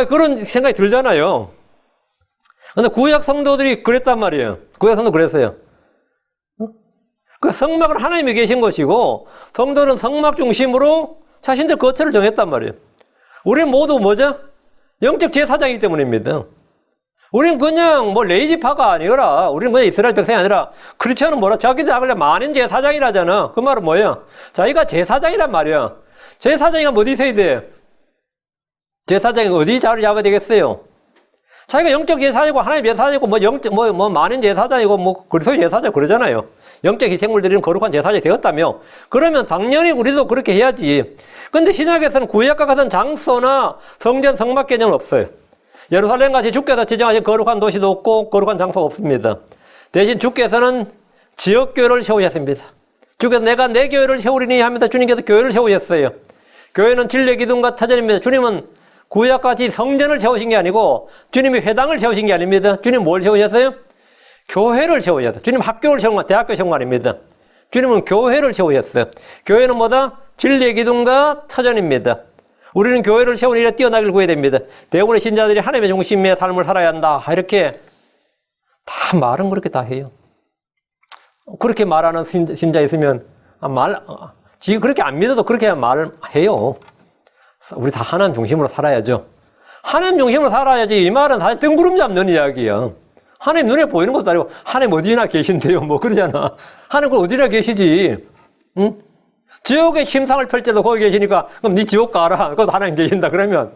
그런 생각이 들잖아요. 근데 구약 성도들이 그랬단 말이에요. 구약 성도 그랬어요. 그 성막은 하나님이 계신 것이고 성도는 성막 중심으로 자신들 거처를 정했단 말이에요. 우리는 모두 뭐죠? 영적 제사장이기 때문입니다. 우리는 그냥 뭐 레이지파가 아니라 우리는 그냥 이스라엘 백성이 아니라 크리스천은 뭐라 자기들 하길래 만인 제사장이라잖아. 그 말은 뭐야? 자기가 제사장이란 말이야. 제사장이가 어디 있어야 돼? 제사장이 어디 자리를 잡아야 되겠어요? 자기가 영적 제사장이고 하나님 제사장이고 뭐 만인 제사장이고 뭐 그리스도 제사장 그러잖아요. 영적 희생물 드리는 거룩한 제사장이 되었다며. 그러면 당연히 우리도 그렇게 해야지. 근데 신약에서는 구약과 같은 장소나 성전 성막 개념은 없어요. 예루살렘같이 주께서 지정하신 거룩한 도시도 없고 거룩한 장소가 없습니다. 대신 주께서는 지역교회를 세우셨습니다. 주께서 내가 내 교회를 세우리니 하면서 주님께서 교회를 세우셨어요. 교회는 진리의 기둥과 터전입니다. 주님은 구약같이 성전을 세우신 게 아니고 주님이 회당을 세우신 게 아닙니다. 주님 뭘 세우셨어요? 교회를 세우셨어요. 주님 학교를 세운 거, 대학교 세운 거 아닙니다. 주님은 교회를 세우셨어요. 교회는 뭐다? 진리의 기둥과 터전입니다. 우리는 교회를 세우는 일에 뛰어나길 구해야 됩니다. 대부분의 신자들이 하나님의 중심의 삶을 살아야 한다. 이렇게 다 말은 그렇게 다 해요. 그렇게 말하는 신자 있으면 지금 그렇게 안 믿어도 그렇게 말을 해요. 우리 다 하나님 중심으로 살아야죠. 하나님 중심으로 살아야지. 이 말은 사실 뜬구름 잡는 이야기야. 하나님 눈에 보이는 것도 아니고 하나님 어디나 계신데요. 뭐 그러잖아. 하나님 그 어디나 계시지. 응? 지옥의 심상을 펼 때도 거기 계시니까 그럼 네 지옥 가라. 거기도 하나님 계신다. 그러면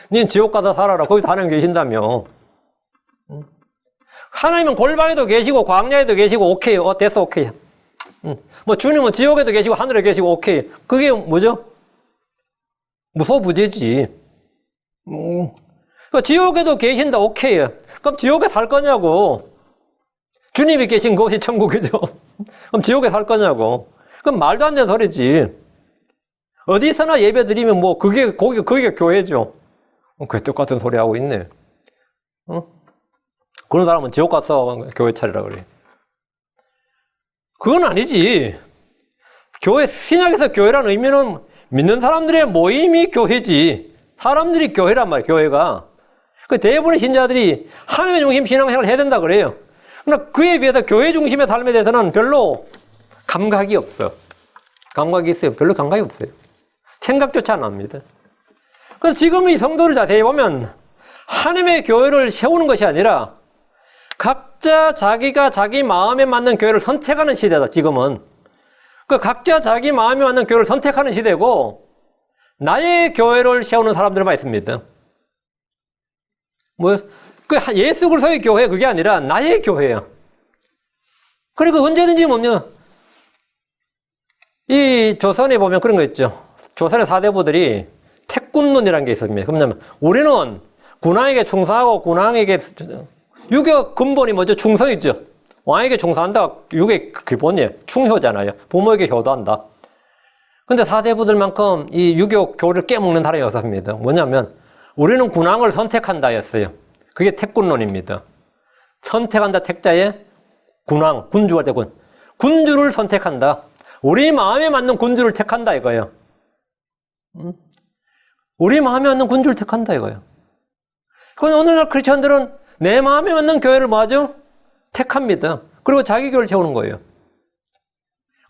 네 지옥 가서 살아라. 거기도 하나님 계신다며. 하나님은 골방에도 계시고 광야에도 계시고 오케이. 됐어 오케이. 뭐 주님은 지옥에도 계시고 하늘에 계시고 오케이. 그게 뭐죠? 무소부재지. 지옥에도 계신다 오케이. 그럼 지옥에 살 거냐고. 주님이 계신 곳이 천국이죠. 그럼 지옥에 살 거냐고. 그럼 말도 안 되는 소리지. 어디서나 예배 드리면 뭐, 그게 교회죠. 그게 똑같은 소리 하고 있네. 그런 사람은 지옥 가서 교회 차리라 그래. 그건 아니지. 신약에서 교회라는 의미는 믿는 사람들의 모임이 교회지. 사람들이 교회란 말이야, 교회가. 그 대부분의 신자들이 하나님의 중심 신앙생활을 해야 된다 그래요. 그러나 그에 비해서 교회 중심의 삶에 대해서는 별로 감각이 없어. 감각이 있어요. 별로 감각이 없어요. 생각조차 안 합니다. 그래서 지금 이 성도를 자세히 보면 하나님의 교회를 세우는 것이 아니라 각자 자기가 자기 마음에 맞는 교회를 선택하는 시대다, 지금은. 그 각자 자기 마음에 맞는 교회를 선택하는 시대고 나의 교회를 세우는 사람들만 있습니다. 그 예수 그리스도의 교회 그게 아니라 나의 교회야. 그리고 언제든지 이 조선에 보면 그런 거 있죠. 조선의 사대부들이 태군론이라는 게 있습니다. 그러면 우리는 군왕에게 충성하고 군왕에게 유교 근본이 뭐죠? 충성이죠. 왕에게 충성한다. 유교의 기본이에요. 충효잖아요. 부모에게 효도한다. 근데 사대부들만큼 이 유교 교를 깨먹는 사람이 없습니다. 뭐냐면 우리는 군왕을 선택한다였어요. 그게 태군론입니다. 선택한다 택자에 군왕, 군주가 되군. 군주를 선택한다. 우리 마음에 맞는 군주를 택한다 이거예요. 우리 마음에 맞는 군주를 택한다 이거예요. 그건 오늘날 크리스천들은 내 마음에 맞는 교회를 뭐 하죠? 택합니다. 그리고 자기 교회를 세우는 거예요.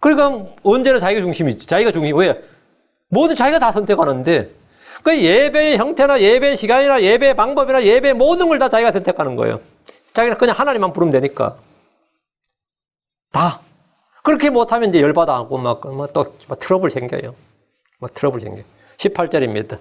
그러니까 언제나 자기가 중심이지. 자기가 중심. 왜? 모두 자기가 다 선택하는데 그 예배의 형태나 예배의 시간이나 예배의 방법이나 예배의 모든 걸 다 자기가 선택하는 거예요. 자기가 그냥 하나님만 부르면 되니까. 다. 그렇게 못하면 이제 열받아하고 또 트러블 생겨요. 트러블 생겨요. 18절입니다.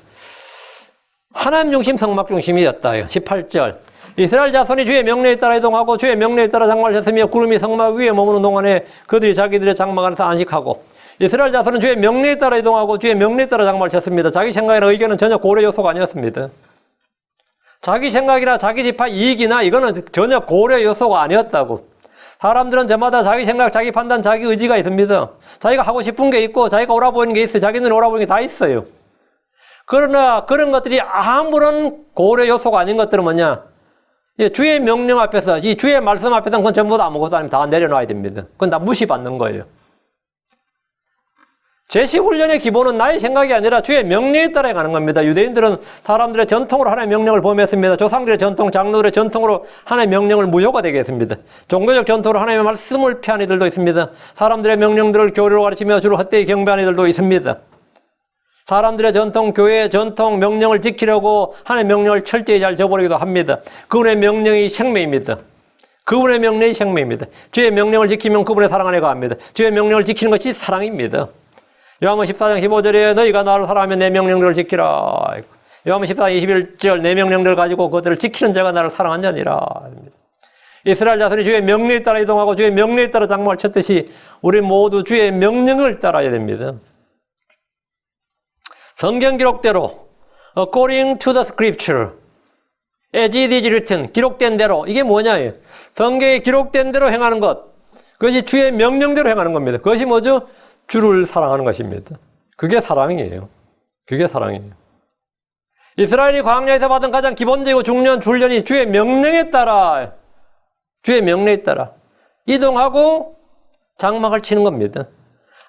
하나님 중심, 성막 중심이었다. 18절. 이스라엘 자손이 주의 명령에 따라 이동하고 주의 명령에 따라 장막하셨으며 구름이 성막 위에 머무는 동안에 그들이 자기들의 장막 안에서 안식하고 이스라엘 자손은 주의 명령에 따라 이동하고 주의 명령에 따라 장막하셨습니다. 자기 생각이나 의견은 전혀 고려 요소가 아니었습니다. 자기 생각이나 자기 집화 이익이나 이거는 전혀 고려 요소가 아니었다고. 사람들은 저마다 자기 생각, 자기 판단, 자기 의지가 있습니다. 자기가 하고 싶은 게 있고 자기가 옳아 보이는 게 있어요. 자기 눈에 옳아 보이는 게 다 있어요. 그러나 그런 것들이 아무런 고려 요소가 아닌 것들은 뭐냐? 주의 명령 앞에서, 이 주의 말씀 앞에서는 그건 전부 다 아무것도 아니면 다 내려놔야 됩니다. 그건 다 무시받는 거예요. 제시훈련의 기본은 나의 생각이 아니라 주의 명령에 따라 가는 겁니다. 유대인들은 사람들의 전통으로 하나님의 명령을 범했습니다. 조상들의 전통, 장로들의 전통으로 하나님의 명령을 무효가 되게 했습니다. 종교적 전통으로 하나님의 말씀을 피한 이들도 있습니다. 사람들의 명령들을 교리로 가르치며 주로 헛되이 경배한 이들도 있습니다. 사람들의 전통, 교회의 전통, 명령을 지키려고 하나님의 명령을 철저히 잘 저버리기도 합니다. 그분의 명령이 생명입니다. 그분의 명령이 생명입니다. 주의 명령을 지키면 그분의 사랑 안에 거합니다. 주의 명령을 지키는 것이 사랑입니다. 요한복음 14장 15절에 너희가 나를 사랑하면 내 명령들을 지키라. 요한복음 14장 21절 내 명령들을 가지고 그것들을 지키는 자가 나를 사랑한 자니라. 이스라엘 자손이 주의 명령에 따라 이동하고 주의 명령에 따라 장막을 쳤듯이 우리 모두 주의 명령을 따라야 됩니다. 성경 기록대로 according to the scripture as it is written 기록된 대로 이게 뭐냐? 성경에 기록된 대로 행하는 것 그것이 주의 명령대로 행하는 겁니다. 그것이 뭐죠? 주를 사랑하는 것입니다. 그게 사랑이에요. 그게 사랑이에요. 이스라엘이 광야에서 받은 가장 기본적이고 중요한 훈련이 주의 명령에 따라 이동하고 장막을 치는 겁니다.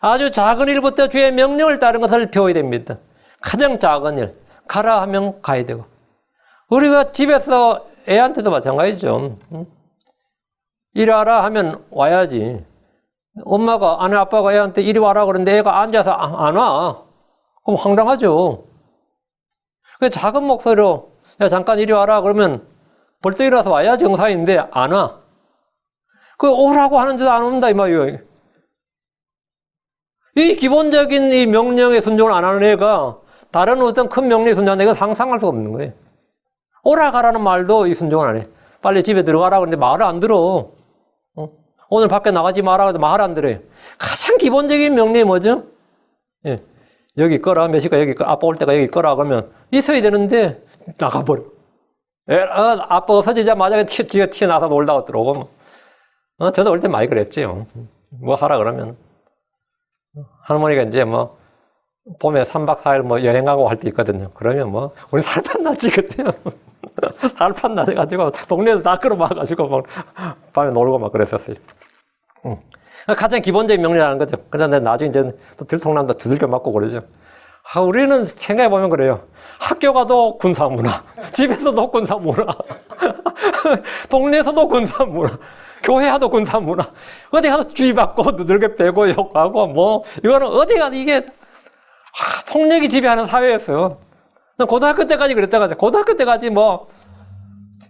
아주 작은 일부터 주의 명령을 따르는 것을 배워야 됩니다. 가장 작은 일, 가라 하면 가야 되고. 우리가 집에서 애한테도 마찬가지죠. 이리 와라 하면 와야지. 엄마가, 아빠가 애한테 이리 와라 그러는데 애가 앉아서 안 와. 그럼 황당하죠. 그 작은 목소리로, 야, 잠깐 이리 와라 그러면 벌떡 일어나서 와야 정상인데 안 와. 그 오라고 하는데도 안 온다, 이 말이에요. 이 기본적인 이 명령에 순종을 안 하는 애가 다른 어떤 큰 명령에 순종하는 애가 상상할 수가 없는 거예요. 오라 가라는 말도 이 순종을 안 해. 빨리 집에 들어가라 그러는데 말을 안 들어. 오늘 밖에 나가지 마라 그래도 말을 안 들어요. 가장 기본적인 명령이 뭐죠? 예. 여기 있거라. 몇 시간 여기 있거라. 아빠 올 때가 여기 있거라. 그러면 있어야 되는데 나가버려. 아빠 없어지자마자 지가 튀어나와서 놀다가 들어오고. 저도 올 때 많이 그랬지요. 뭐 하라 그러면. 할머니가 이제 뭐 봄에 3박 4일 뭐 여행 가고 할 때 있거든요. 그러면 뭐 우리 살판 나지 그때. 살판 나가지고 동네에서 다 끌어막아가지고 막 밤에 놀고 막 그랬었어요. 가장 기본적인 명령이라는 거죠. 그런데 나중에 이제 또 들통난다 두들겨 맞고 그러죠. 우리는 생각해보면 그래요. 학교 가도 군사문화, 집에서도 군사문화, 동네에서도 군사문화, 교회 가도 군사문화, 어디 가서 주의받고 두들겨 빼고 욕하고 뭐, 이거는 어디 가도 이게, 폭력이 지배하는 사회였어요. 고등학교 때까지 그랬다가, 고등학교 때까지 뭐,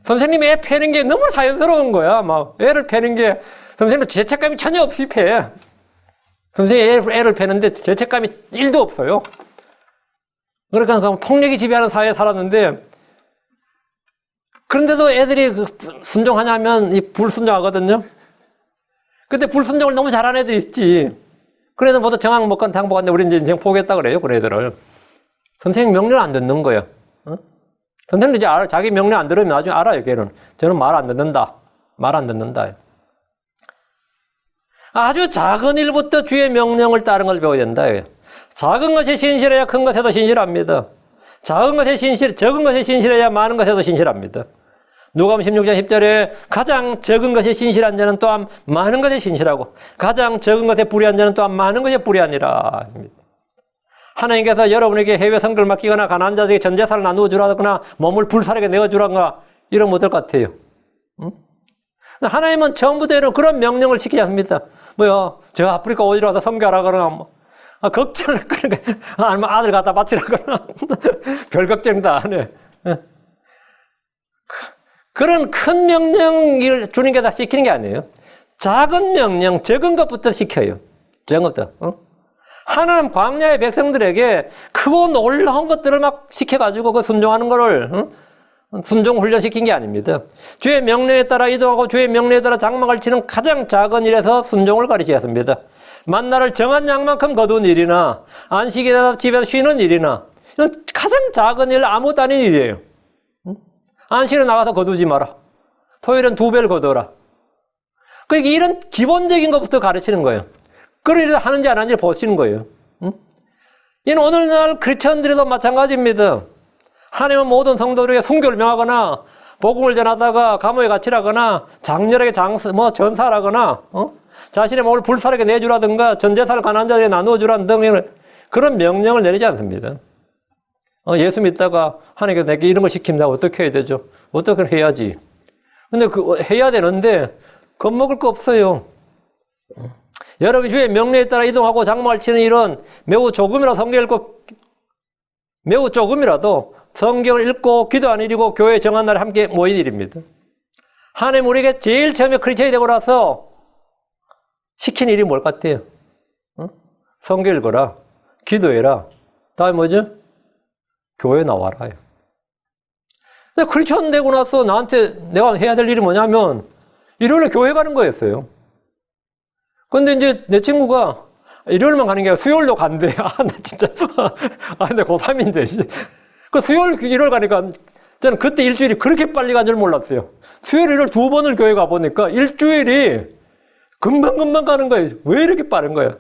선생님이 애 패는 게 너무 자연스러운 거야. 막, 애를 패는 게, 선생님은 죄책감이 전혀 없이 패. 선생님이 애를 패는데 죄책감이 1도 없어요. 그러니까 폭력이 지배하는 사회에 살았는데, 그런데도 애들이 순종하냐면 불순종하거든요. 근데 불순종을 너무 잘하는 애들 있지. 그래서 모두 정학 먹건 당 먹었는데 우리 이제 인생 포기했다 그래요. 그런 애들을. 선생님 명령 안 듣는 거예요. 선생님 이제 알아. 자기 명령 안 들으면 나중에 알아요. 걔는. 저는 말 안 듣는다. 말 안 듣는다. 아주 작은 일부터 주의 명령을 따르는 걸 배워야 된다. 작은 것에 신실해야 큰 것에도 신실합니다. 적은 것에 신실해야 많은 것에도 신실합니다. 누가복음 16장 10절에 가장 적은 것에 신실한 자는 또한 많은 것에 신실하고 가장 적은 것에 불의한 자는 또한 많은 것에 불의하니라. 하나님께서 여러분에게 해외 선교를 맡기거나 가난한 자들에게 전 재산을 나누어 주라거나 몸을 불사르게 내어주라거나 이러면 어떨 것 같아요? 하나님은 처음부터 그런 명령을 시키지 않습니다. 저 아프리카 어디로 와서 선교하라 그러나 뭐. 걱정을, 아니면 아들 갖다 바치라거나, 별 걱정 다 안 해. 그런 큰 명령을 주님께서 시키는 게 아니에요. 작은 명령, 적은 것부터 시켜요. 적은 것부터. 하나님 광야의 백성들에게 크고 놀라운 것들을 막 시켜가지고 그 순종하는 거를, 순종 훈련시킨 게 아닙니다. 주의 명령에 따라 이동하고 주의 명령에 따라 장막을 치는 가장 작은 일에서 순종을 가르치셨습니다. 만나를 정한 양만큼 거둔 일이나 안식일에 집에서 쉬는 일이나 이런 가장 작은 일 아무것도 아닌 일이에요. 안식일은 나가서 거두지 마라. 토요일은 2배를 거두어라. 그러니까 이런 기본적인 것부터 가르치는 거예요. 그러려서 하는지 안 하는지 보시는 거예요. 이는 오늘날 크리스천들도 마찬가지입니다. 하나님은 모든 성도들에게 순교를 명하거나 복음을 전하다가 감옥에 갇히라거나 장렬하게 전사하거나 자신의 몸을 불사르게 내주라든가 전 재산을 가난한 자들에게 나누어 주라는 등 그런 명령을 내리지 않습니다. 예수 믿다가 하나님께서 내게 이런 걸 시킵니다. 어떻게 해야 되죠? 어떻게 해야지? 근데 해야 되는데 겁먹을 거 없어요. 여러분 주의 명령에 따라 이동하고 장막을 치는 일은 매우 조금이라도 성경을 읽고 기도하는 일이고 교회에 정한 날에 함께 모인 일입니다. 하나님 우리에게 제일 처음에 크리스천이 되고 나서 시킨 일이 뭘 같아요? 성경 읽어라. 기도해라. 다음에 뭐죠? 교회 나와라. 근데 크리스천 되고 나서 나한테 내가 해야 될 일이 뭐냐면 일요일에 교회 가는 거였어요. 근데 이제 내 친구가 일요일만 가는 게 아니라 수요일도 간대. 나 진짜. 근데 고3인데. 그 수요일, 일요일 가니까 저는 그때 일주일이 그렇게 빨리 간 줄 몰랐어요. 수요일, 일요일 2번을 교회 가보니까 일주일이 금방금방 가는 거예요. 왜 이렇게 빠른 거야?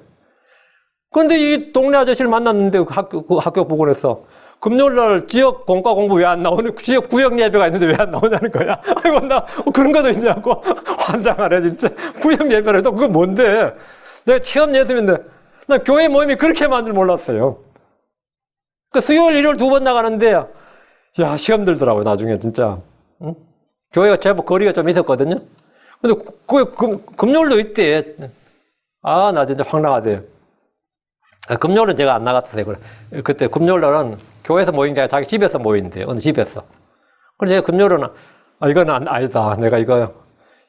근데 이 동네 아저씨를 만났는데 학교 부근에서 금요일날 지역 공과 공부 왜 안 나오는, 지역 구역 예배가 있는데 왜 안 나오냐는 거야. 아이고, 나 그런 것도 있냐고 환장하네, 진짜. 구역 예배를 해도 그거 뭔데? 내가 체험 예수인데, 나 교회 모임이 그렇게 많은 줄 몰랐어요. 그 수요일, 일요일 2번 나가는데, 야, 시험 들더라고요, 나중에, 진짜. 응? 교회가 제법 거리가 좀 있었거든요. 근데 금요일도 있대. 나 진짜 확 나가대요. 금요일은 제가 안 나갔어요. 그때 금요일날은 교회에서 모인 게 아니라 자기 집에서 모인대요. 어느 집에서. 그래서 제가 금요일은, 이건 아니다. 내가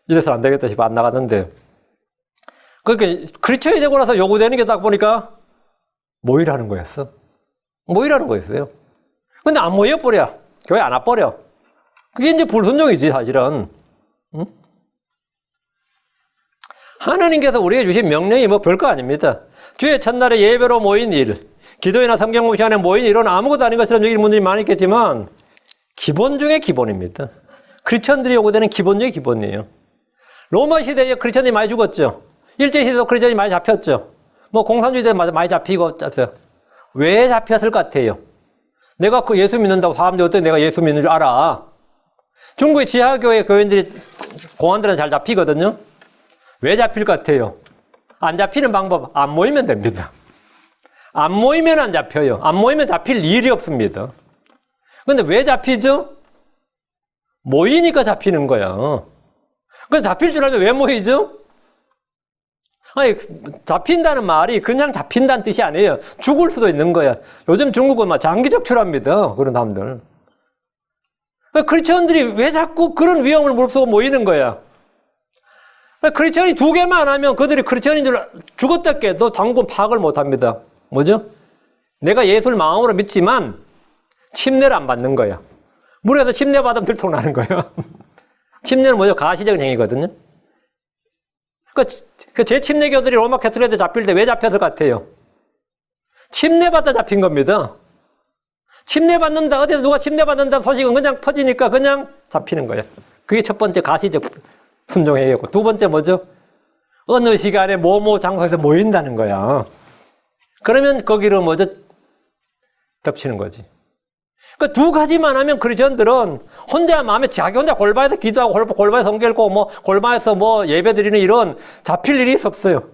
이래서 안 되겠다 싶어 안 나갔는데. 그렇게 크리스천이 되고 나서 요구되는 게 딱 보니까 모이라는 거였어. 모이라는 거였어요. 근데 안 모여버려. 교회 안 와버려. 그게 이제 불순종이지, 사실은. 응? 하나님께서 우리에게 주신 명령이 뭐 별거 아닙니다. 주의 첫날에 예배로 모인 일, 기도회나 성경 공부 시간에 모인 일은 아무것도 아닌 것처럼 여기는 분들이 많이 있겠지만 기본 중에 기본입니다. 크리스천들이 요구되는 기본 중에 기본이에요. 로마 시대에 크리스천이 많이 죽었죠. 일제시대도 크리스천이 많이 잡혔죠. 뭐 공산주의 때 많이 잡히고 잡혀요. 왜 잡혔을 것 같아요? 내가 그 예수 믿는다고 사람들이 어떻게 내가 예수 믿는 줄 알아? 중국의 지하교회 교인들이 공안들은 잘 잡히거든요. 왜 잡힐 것 같아요? 안 잡히는 방법, 안 모이면 됩니다. 안 모이면 안 잡혀요. 안 모이면 잡힐 일이 없습니다. 근데 왜 잡히죠? 모이니까 잡히는 거야. 그럼 잡힐 줄 알면 왜 모이죠? 아니, 잡힌다는 말이 그냥 잡힌다는 뜻이 아니에요. 죽을 수도 있는 거야. 요즘 중국은 막 장기적 출합니다. 그런 사람들. 크리스천들이 왜 자꾸 그런 위험을 무릅쓰고 모이는 거야? 크리스천이 2개만 안 하면 그들이 크리스천인 줄 죽었다 깨도 당분 파악을 못 합니다. 뭐죠? 내가 예수를 마음으로 믿지만 침례를 안 받는 거야. 물에서 침례 받으면 들통나는 거예요. 침례는 뭐죠? 가시적인 행위거든요. 그 제침례교들이 로마 캐톨릭에 잡힐 때 왜 잡혔을 것 같아요? 침례 받다 잡힌 겁니다. 침례 받는다, 어디서 누가 침례 받는다는 소식은 그냥 퍼지니까 그냥 잡히는 거예요. 그게 첫 번째 가시적 순종행위였고, 2번째 뭐죠? 어느 시간에 뭐뭐 장소에서 모인다는 거야. 그러면 거기를 뭐죠? 덮치는 거지. 그 2가지만 하면 크리스천들은 혼자 마음에 자기 혼자 골방에서 기도하고 골방에서 성경 읽고 뭐 골방에서 뭐 예배 드리는 일은 잡힐 일이 없어요.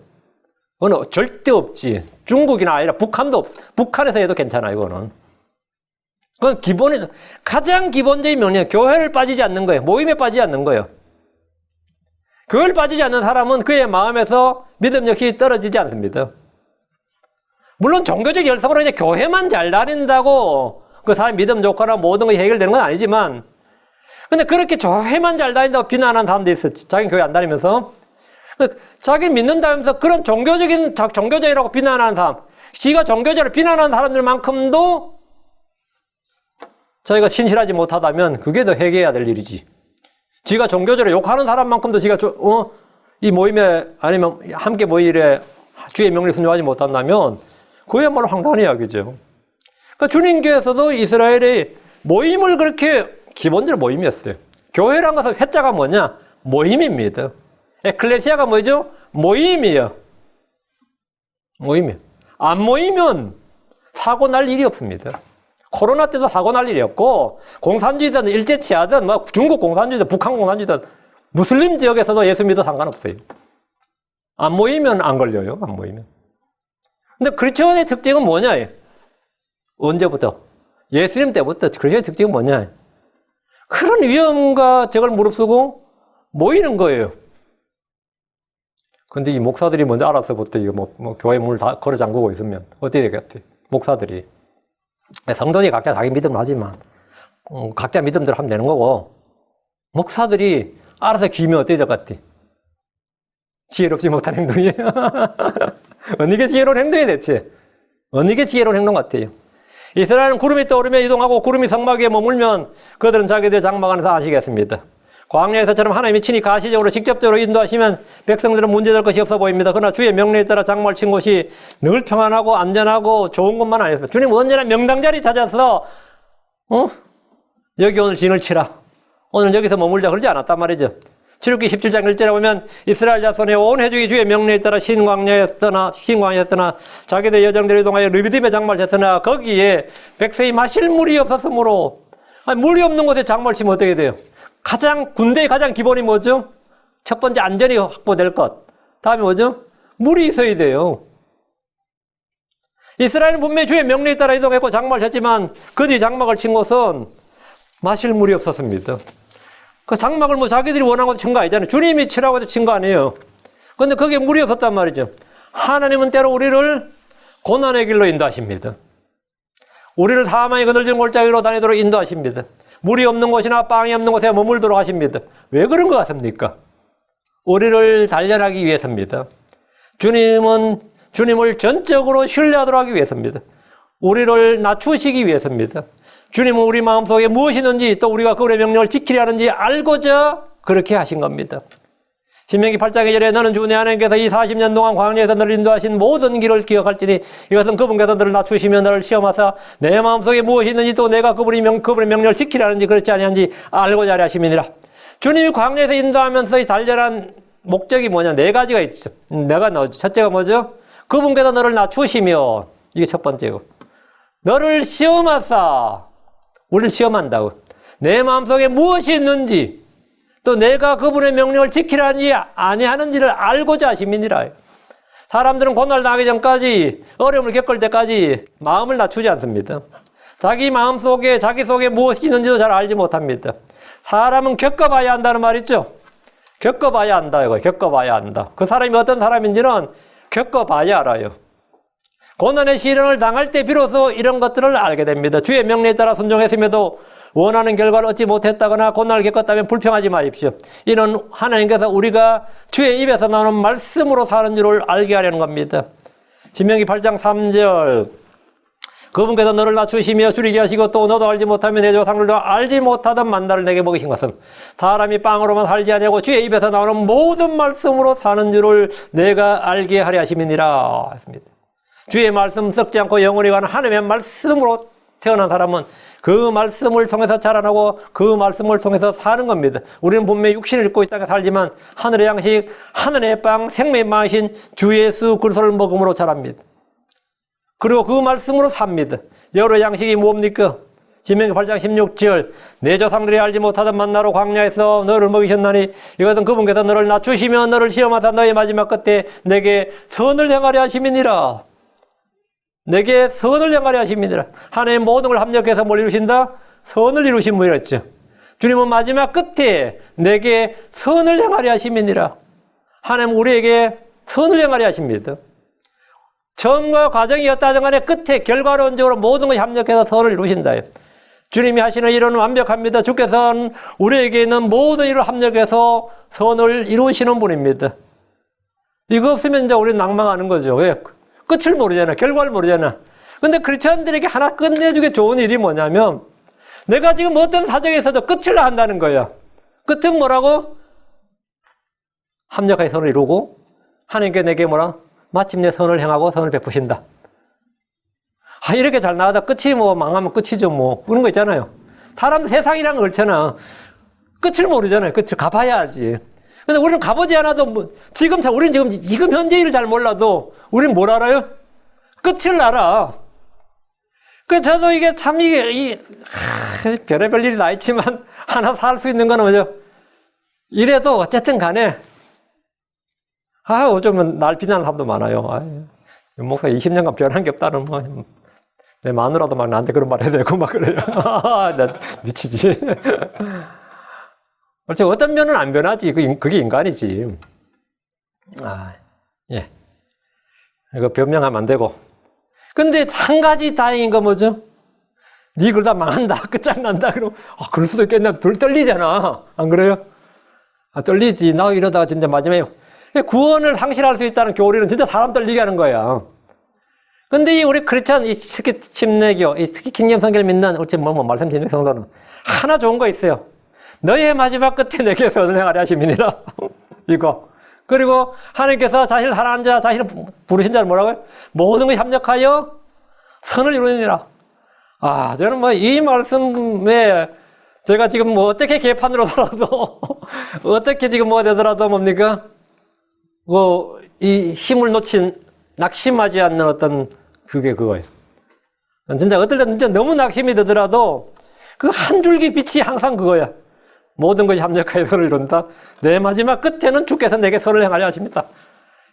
그건 절대 없지. 중국이나 아니라 북한도 없어. 북한에서 해도 괜찮아, 이거는. 그건 가장 기본적인 명령, 교회를 빠지지 않는 거예요. 모임에 빠지지 않는 거예요. 교회를 빠지지 않는 사람은 그의 마음에서 믿음 역시 떨어지지 않습니다. 물론 종교적 열성으로 이제 교회만 잘 다닌다고 그 사람 믿음 좋거나 모든 것이 해결되는 건 아니지만, 근데 그렇게 교회만 잘 다닌다고 비난하는 사람도 있었지. 자기는 교회 안 다니면서. 자기는 믿는다면서 그런 종교적이라고 비난하는 사람, 지가 종교적으로 비난하는 사람들만큼도 저희가 신실하지 못하다면 그게 더 회개해야 될 일이지. 지가 종교적으로 욕하는 사람만큼도 지가 이 모임에 아니면 함께 모일에 주의 명령에 순종하지 못한다면 그야말로 황당한 이야기죠. 그러니까 주님께서도 이스라엘의 모임을 그렇게 기본적으로 모임이었어요. 교회란 것은 회자가 뭐냐? 모임입니다. 에클레시아가 뭐죠? 모임이에요. 모임이에요. 안 모이면 사고 날 일이 없습니다. 코로나 때도 사고 날 일이 없고, 공산주의든 일제치하든, 뭐 중국 공산주의든 북한 공산주의든 무슬림 지역에서도 예수 믿어 상관없어요. 안 모이면 안 걸려요. 안 모이면. 근데 그리스도인의 특징은 뭐냐? 언제부터? 예수님 때부터 그리스도인의 특징은 뭐냐? 그런 위험과 적을 무릅쓰고 모이는 거예요. 근데 이 목사들이 먼저 알아서부터 이거 뭐 교회 문을 다 걸어 잠그고 있으면 어떻게 되겠대? 목사들이. 성도들이 각자 자기 믿음을 하지만, 각자 믿음대로 하면 되는 거고, 목사들이 알아서 기면 어떻게 될 것 같아? 지혜롭지 못한 행동이에요. 어느 게 지혜로운 행동이 대체? 어느 게 지혜로운 행동 같아요? 이스라엘은 구름이 떠오르며 이동하고 구름이 성막 위에 머물면 그들은 자기들의 장막 안에서 아시겠습니다. 광야에서처럼 하나님이 친히 가시적으로 직접적으로 인도하시면 백성들은 문제될 것이 없어 보입니다. 그러나 주의 명령에 따라 장막을 친 곳이 늘 평안하고 안전하고 좋은 것만 아니었습니다. 주님 언제나 명당 자리 찾아서 여기 오늘 진을 치라. 오늘 여기서 머물자 그러지 않았단 말이죠. 출애굽기 17장 1절에 보면 이스라엘 자손의 온 회중이 주의 명령에 따라 신광야였으나 자기들 여정대로 이동하여 르비딤에 장막을 쳤으나 거기에 백성이 마실 물이 없었으므로 물이 없는 곳에 장막을 치면 어떻게 돼요? 군대의 가장 기본이 뭐죠? 첫 번째 안전이 확보될 것. 다음에 뭐죠? 물이 있어야 돼요. 이스라엘은 분명히 주의 명령에 따라 이동했고 장막을 쳤지만 그들이 장막을 친 곳은 마실 물이 없었습니다. 그 장막을 뭐 자기들이 원한 것도 친 거 아니잖아요. 주님이 치라고 해서 친 거 아니에요. 그런데 거기에 물이 없었단 말이죠. 하나님은 때로 우리를 고난의 길로 인도하십니다. 우리를 사망의 그늘진 골짜기로 다니도록 인도하십니다. 물이 없는 곳이나 빵이 없는 곳에 머물도록 하십니다. 왜 그런 것 같습니까? 우리를 단련하기 위해서입니다. 주님을 전적으로 신뢰하도록 하기 위해서입니다. 우리를 낮추시기 위해서입니다. 주님은 우리 마음속에 무엇이 있는지 또 우리가 그분의 명령을 지키려 하는지 알고자 그렇게 하신 겁니다. 신명기 8장 2절에 너는 주 내 하나님께서 이 40년 동안 광야에서 너를 인도하신 모든 길을 기억할지니 이것은 그분께서 너를 낮추시며 너를 시험하사 내 마음속에 무엇이 있는지 또 내가 그분의 명령을 지키려 하는지 그렇지 아니한지 알고자 하려 하심이니라. 주님이 광야에서 인도하면서 이 단련한 목적이 뭐냐? 네 가지가 있죠. 첫째가 뭐죠? 그분께서 너를 낮추시며, 이게 첫 번째고, 너를 시험하사, 우리를 시험한다고. 내 마음속에 무엇이 있는지 또 내가 그분의 명령을 지키려 하는지 아니하는지를 알고자 하심이니라. 사람들은 고난을 당하기 전까지, 어려움을 겪을 때까지 마음을 낮추지 않습니다. 자기 마음속에, 자기 속에 무엇이 있는지도 잘 알지 못합니다. 사람은 겪어봐야 한다는 말 있죠? 겪어봐야 한다, 이거. 겪어봐야 한다. 그 사람이 어떤 사람인지는 겪어봐야 알아요. 고난의 시련을 당할 때 비로소 이런 것들을 알게 됩니다. 주의 명령에 따라 순종했음에도 원하는 결과를 얻지 못했다거나 고난을 겪었다면 불평하지 마십시오. 이는 하나님께서 우리가 주의 입에서 나오는 말씀으로 사는 줄을 알게 하려는 겁니다. 신명기 8장 3절 그분께서 너를 낮추시며 줄이게 하시고 또 너도 알지 못하며 내 조상들도 알지 못하던 만나를 내게 먹이신 것은 사람이 빵으로만 살지 아니하고 주의 입에서 나오는 모든 말씀으로 사는 줄을 내가 알게 하려 하심이니라 했습니다. 주의 말씀 썩지 않고 영원히 가는 하나님의 말씀으로 태어난 사람은 그 말씀을 통해서 자라나고 그 말씀을 통해서 사는 겁니다. 우리는 분명히 육신을 입고 이 땅에 살지만 하늘의 양식, 하늘의 빵, 생명의 마신 주 예수 그리스도를 먹음으로 자랍니다. 그리고 그 말씀으로 삽니다. 여러 양식이 뭡니까? 신명기 8장 16절 내 조상들이 알지 못하던 만나로 광야에서 너를 먹이셨나니 이것은 그분께서 너를 낮추시며 너를 시험하사 너의 마지막 끝에 내게 선을 행하려 하심이니라. 내게 선을 행하려 하심이니라. 하나님 모든 걸 합력해서 뭘 이루신다? 선을 이루신 분이랬죠. 주님은 마지막 끝에 내게 선을 행하려 하심이니라. 하나님 우리에게 선을 행하려 하십니다. 처음과 과정이었다든 간에 끝에 결과론적으로 모든 것이 합력해서 선을 이루신다. 주님이 하시는 일은 완벽합니다. 주께서는 우리에게 있는 모든 일을 합력해서 선을 이루시는 분입니다. 이거 없으면 이제 우리는 낭망하는 거죠. 왜? 끝을 모르잖아. 결과를 모르잖아. 근데 크리스천들에게 하나 끝내주기 좋은 일이 뭐냐면 내가 지금 어떤 사정에서도 끝을 한다는 거야. 끝은 뭐라고? 합력하여 선을 이루고 하나님께 내게 뭐라? 마침내 선을 행하고 선을 베푸신다. 이렇게 잘 나가다 끝이 뭐 망하면 끝이죠 뭐. 그런 거 있잖아요. 사람 세상이란 걸 그렇잖아. 끝을 모르잖아요. 끝을 가봐야 알지. 근데 우리는 가보지 않아도, 우리는 지금 현재 일을 잘 몰라도, 우리는 뭘 알아요? 끝을 알아. 저도 이게 참, 별의별 일이 다 있지만, 하나 살 수 있는 거는 뭐죠? 이래도 어쨌든 간에, 요즘은 날 비난하는 사람도 많아요. 목사 20년간 변한 게 없다는, 내 마누라도 막 나한테 그런 말 해야 되고, 막 그래요. 나 미치지. 어떤 면은 안 변하지. 그게 인간이지. 예. 이거 변명하면 안 되고. 근데 한 가지 다행인 거 뭐죠? 네 그러다 망한다. 끝장난다. 그럼, 그럴 수도 있겠네. 덜 떨리잖아. 안 그래요? 떨리지. 나 이러다가 진짜 마지막에 구원을 상실할 수 있다는 교리는 진짜 사람 떨리게 하는 거야. 근데 우리 크리스천, 특히 침례교, 특히 킹덤 성경을 믿는, 말씀 진행 성도는 하나 좋은 거 있어요. 너희의 마지막 끝에 내게 선을 행하려 하심이니라. 이거. 그리고 하나님께서 자신을 하나님 자, 자신을 부르신 자를 뭐라고요? 모든 것이 협력하여 선을 이루느니라. 저는 이 말씀에 제가 지금 어떻게 개판으로 살아도, 어떻게 지금 되더라도 뭡니까? 이 힘을 놓친, 낙심하지 않는 어떤, 그거예요. 진짜 어떨 때 진짜 너무 낙심이 되더라도, 그 한 줄기 빛이 항상 그거야. 모든 것이 합력하여 선을 이룬다. 내 마지막 끝에는 주께서 내게 선을 행하려 하십니다.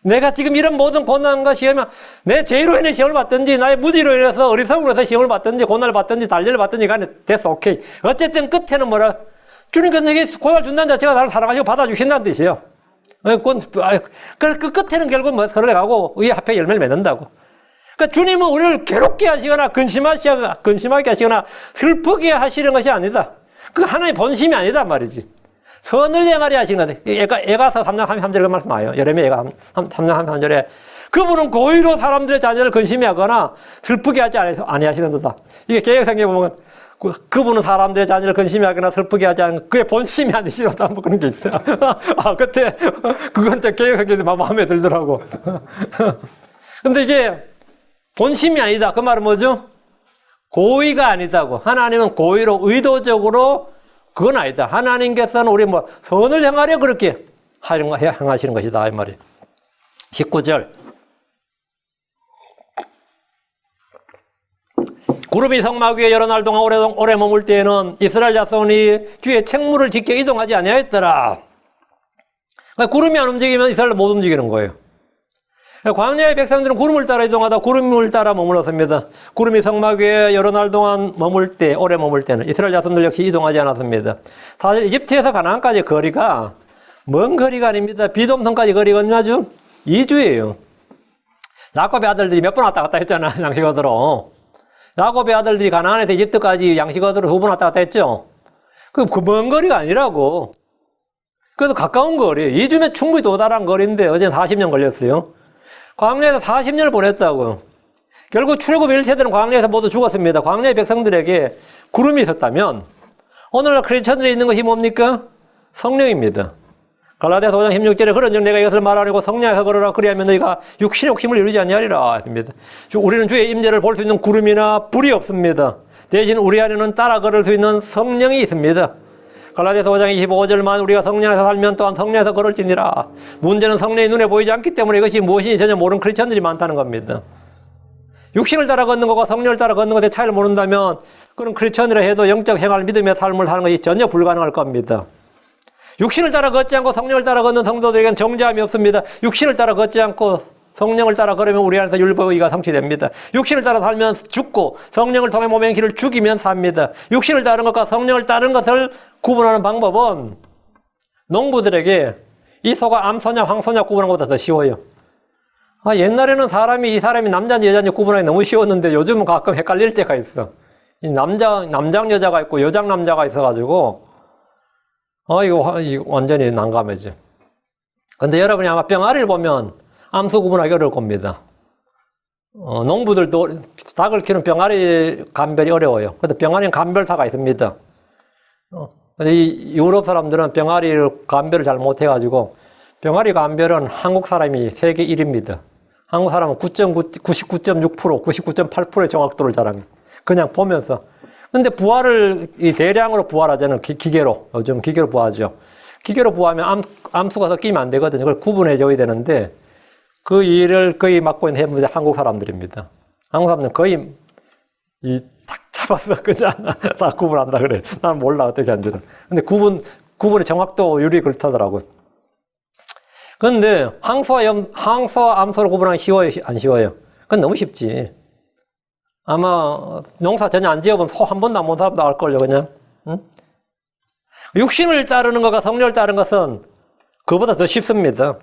내가 지금 이런 모든 고난과 시험이 내 죄로 인해 시험을 받든지 나의 무지로 인해서 어리석음으로 해서 시험을 받든지 고난을 받든지 단련을 받든지 간에 됐어. 오케이. 어쨌든 끝에는 뭐라? 주님께서 내게 고난을 준다는 자체가 나를 사랑하시고 받아주신다는 뜻이에요. 그 끝에는 결국 선을 행하고 의의 합해 열매를 맺는다고. 그러니까 주님은 우리를 괴롭게 하시거나 근심하게 하시거나 슬프게 하시는 것이 아니다. 그 하나의 본심이 아니다 말이지. 선을 행하려 하시는 거다. 에가서 3장 33절에 그 말씀 나와요. 예레미야 에가 3장 33절에 그분은 고의로 사람들의 자녀를 근심하거나 슬프게 하지 아니하시는 거다. 이게 개혁성경에 보면 그분은 사람들의 자녀를 근심하거나 슬프게 하지 않는 그의 본심이 아니시다. 뭐 그런 게 있어요. 그때 그건 개혁성경에 마음에 들더라고. 근데 이게 본심이 아니다. 그 말은 뭐죠? 고의가 아니다고. 하나님은 고의로 의도적으로 그건 아니다. 하나님께서는 우리 선을 행하려 그렇게 행하시는 것이다. 이 말이에요. 19절. 구름이 성막 위에 여러 날 동안 오래 머물 때에는 이스라엘 자손이 주의 책무를 지켜 이동하지 아니하였더라. 그러니까 구름이 안 움직이면 이스라엘 못 움직이는 거예요. 광야의 백성들은 구름을 따라 이동하다 구름을 따라 머물렀습니다. 구름이 성막 위에 여러 날 동안 오래 머물 때는 이스라엘 자손들 역시 이동하지 않았습니다. 사실 이집트에서 가나안까지 거리가 먼 거리가 아닙니다. 비돔성까지 거리가 얼마죠? 2주예요. 야곱의 아들들이 몇 번 왔다 갔다 했잖아. 양식얻으러. 야곱의 아들들이 가나안에서 이집트까지 양식얻으러 2번 왔다 갔다 했죠. 그 먼 거리가 아니라고. 그래도 가까운 거리. 2주면 충분히 도달한 거리인데 어제는 40년 걸렸어요. 광야에서 40년을 보냈다고요. 결국 출애굽 1세대는 광야에서 모두 죽었습니다. 광야의 백성들에게 구름이 있었다면 오늘날 크리스천들이 있는 것이 뭡니까? 성령입니다. 갈라디아서 5장 16절에 그런즉 내가 이것을 말하려고 성령에서 걸으라 그리하면 너희가 육신의 욕심을 이루지 아니하리라 했습니다. 우리는 주의 임재를 볼 수 있는 구름이나 불이 없습니다. 대신 우리 안에는 따라 걸을 수 있는 성령이 있습니다. 갈라디아서 5장 25절만 우리가 성령에서 살면 또한 성령에서 걸을지니라. 문제는 성령이 눈에 보이지 않기 때문에 이것이 무엇인지 전혀 모르는 크리스천들이 많다는 겁니다. 육신을 따라 걷는 것과 성령을 따라 걷는 것의 차이를 모른다면 그런 크리스천이라 해도 영적 생활, 믿음의 삶을 사는 것이 전혀 불가능할 겁니다. 육신을 따라 걷지 않고 성령을 따라 걷는 성도들에게는 정죄함이 없습니다. 육신을 따라 걷지 않고 성령을 따라 걸으면 우리 안에서 율법의가 성취됩니다. 육신을 따라 살면 죽고 성령을 통해 몸의 길을 죽이면 삽니다. 육신을 따르는 것과 성령을 따르는 것을 구분하는 방법은 농부들에게 이 소가 암소냐 황소냐 구분하는 것보다 더 쉬워요. 옛날에는 이 사람이 남자인지 여자인지 구분하기 너무 쉬웠는데 요즘은 가끔 헷갈릴 때가 있어. 남장 여자가 있고 여장 남자가 있어가지고 이거 완전히 난감해져. 근데 여러분이 아마 병아리를 보면 암소 구분하기 어려울 겁니다. 농부들도 닭을 키우는 병아리 감별이 어려워요. 근데 병아리는 감별사가 있습니다. 근데 이 유럽 사람들은 병아리를 감별을 잘 못해가지고 병아리 감별은 한국 사람이 세계 1위입니다. 한국 사람은 99.6%, 99.8%의 정확도를 자랑해요. 그냥 보면서. 근데 부하를 이 대량으로 부하하잖아요. 기계로. 요즘 기계로 부하죠. 기계로 부하하면 암수가 섞이면 안 되거든요. 그걸 구분해줘야 되는데 그 일을 거의 맡고 있는 해문제 한국 사람들입니다. 한국 사람들은 거의 탁 잡아서 그냥 다 구분한다 그래. 난 몰라 어떻게 하는지는. 근데 구분의 정확도 유리 그렇다더라고요. 그런데 항소와 암소를 구분하기 쉬워요? 안 쉬워요? 그건 너무 쉽지. 아마 농사 전혀 안 지어본 소 한 번도 안 본 사람도 알걸요, 그냥. 응? 육신을 따르는 것과 성령을 따르는 것은 그보다 더 쉽습니다.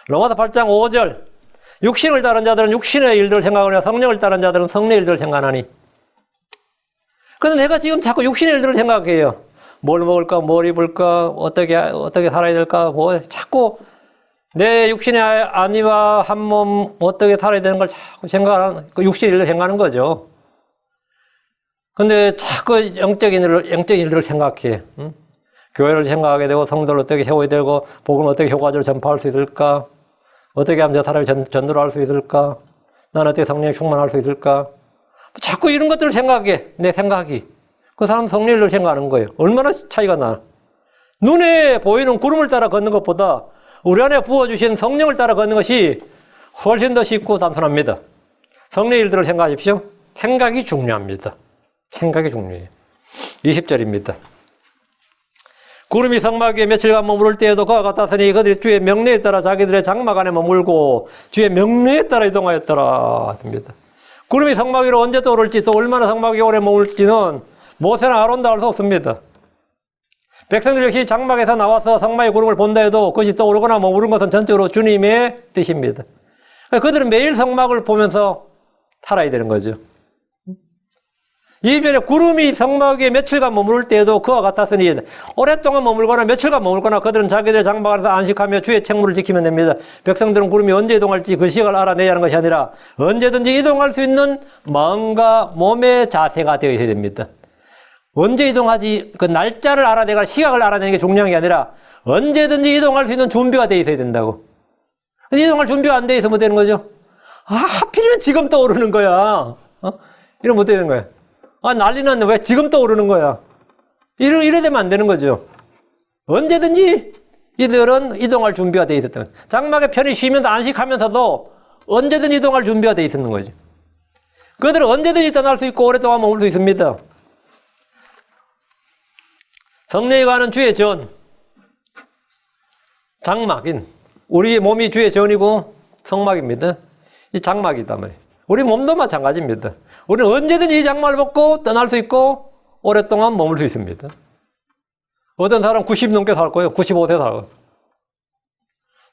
로마서 8장 5절. 육신을 따른 자들은 육신의 일들을 생각하느냐 성령을 따른 자들은 성령의 일들을 생각하나니. 그런데 내가 지금 자꾸 육신의 일들을 생각해요. 뭘 먹을까, 뭘 입을까, 어떻게 살아야 될까, 뭐 자꾸 내 육신의 아니와 한 몸 어떻게 살아야 되는 걸 자꾸 생각하는, 그 육신의 일을 생각하는 거죠. 근데 자꾸 영적인 일들을 생각해. 응? 교회를 생각하게 되고, 성도를 어떻게 세워야 되고, 복음을 어떻게 효과적으로 전파할 수 있을까? 어떻게 하면 저 사람이 전도를 할 수 있을까? 난 어떻게 성령에 충만할 수 있을까? 자꾸 이런 것들을 생각해. 내 생각이. 그 사람 성령의 일을 생각하는 거예요. 얼마나 차이가 나. 눈에 보이는 구름을 따라 걷는 것보다 우리 안에 부어주신 성령을 따라 걷는 것이 훨씬 더 쉽고 단순합니다. 성령의 일들을 생각하십시오. 생각이 중요합니다. 생각이 중요해요. 20절입니다. 구름이 성막 위에 며칠간 머무를 때에도 그와 같았으니 그들이 주의 명령에 따라 자기들의 장막 안에 머물고 주의 명령에 따라 이동하였더라. 합니다. 구름이 성막 위로 언제 떠오를지 또 얼마나 성막 위에 오래 머물지는 모세나 아론도 알 수 없습니다. 백성들이 역시 장막에서 나와서 성막의 구름을 본다 해도 그것이 떠오르거나 머무른 것은 전적으로 주님의 뜻입니다. 그들은 매일 성막을 보면서 살아야 되는 거죠. 2절에 구름이 성막 위에 며칠간 머무를 때에도 그와 같았으니 오랫동안 머물거나 며칠간 머물거나 그들은 자기들의 장막 안에서 안식하며 주의 책무를 지키면 됩니다. 백성들은 구름이 언제 이동할지 그 시각을 알아내야 하는 것이 아니라 언제든지 이동할 수 있는 마음과 몸의 자세가 되어야 됩니다. 언제 이동하지 그 날짜를 알아내가 시각을 알아내는 게 중요한 게 아니라 언제든지 이동할 수 있는 준비가 되어 있어야 된다고. 이동할 준비가 안 돼 있으면 뭐 되는 거죠? 하필이면 지금 떠오르는 거야. 이러면 못 되는 거야. 난리 났네. 왜 지금 떠오르는 거야? 이래 되면 안 되는 거죠. 언제든지 이들은 이동할 준비가 되어 있었던 거예요. 장막에 편히 쉬면서 안식하면서도 언제든지 이동할 준비가 되어 있었는 거죠. 그들은 언제든지 떠날 수 있고 오랫동안 머물 수 있습니다. 성령이 가는 주의 전, 장막인 우리의 몸이 주의 전이고 성막입니다. 이 장막이단 말이에요. 우리 몸도 마찬가지입니다. 우리는 언제든지 이 장막을 벗고 떠날 수 있고 오랫동안 머물 수 있습니다. 어떤 사람 90 넘게 살 거예요. 95세 살고.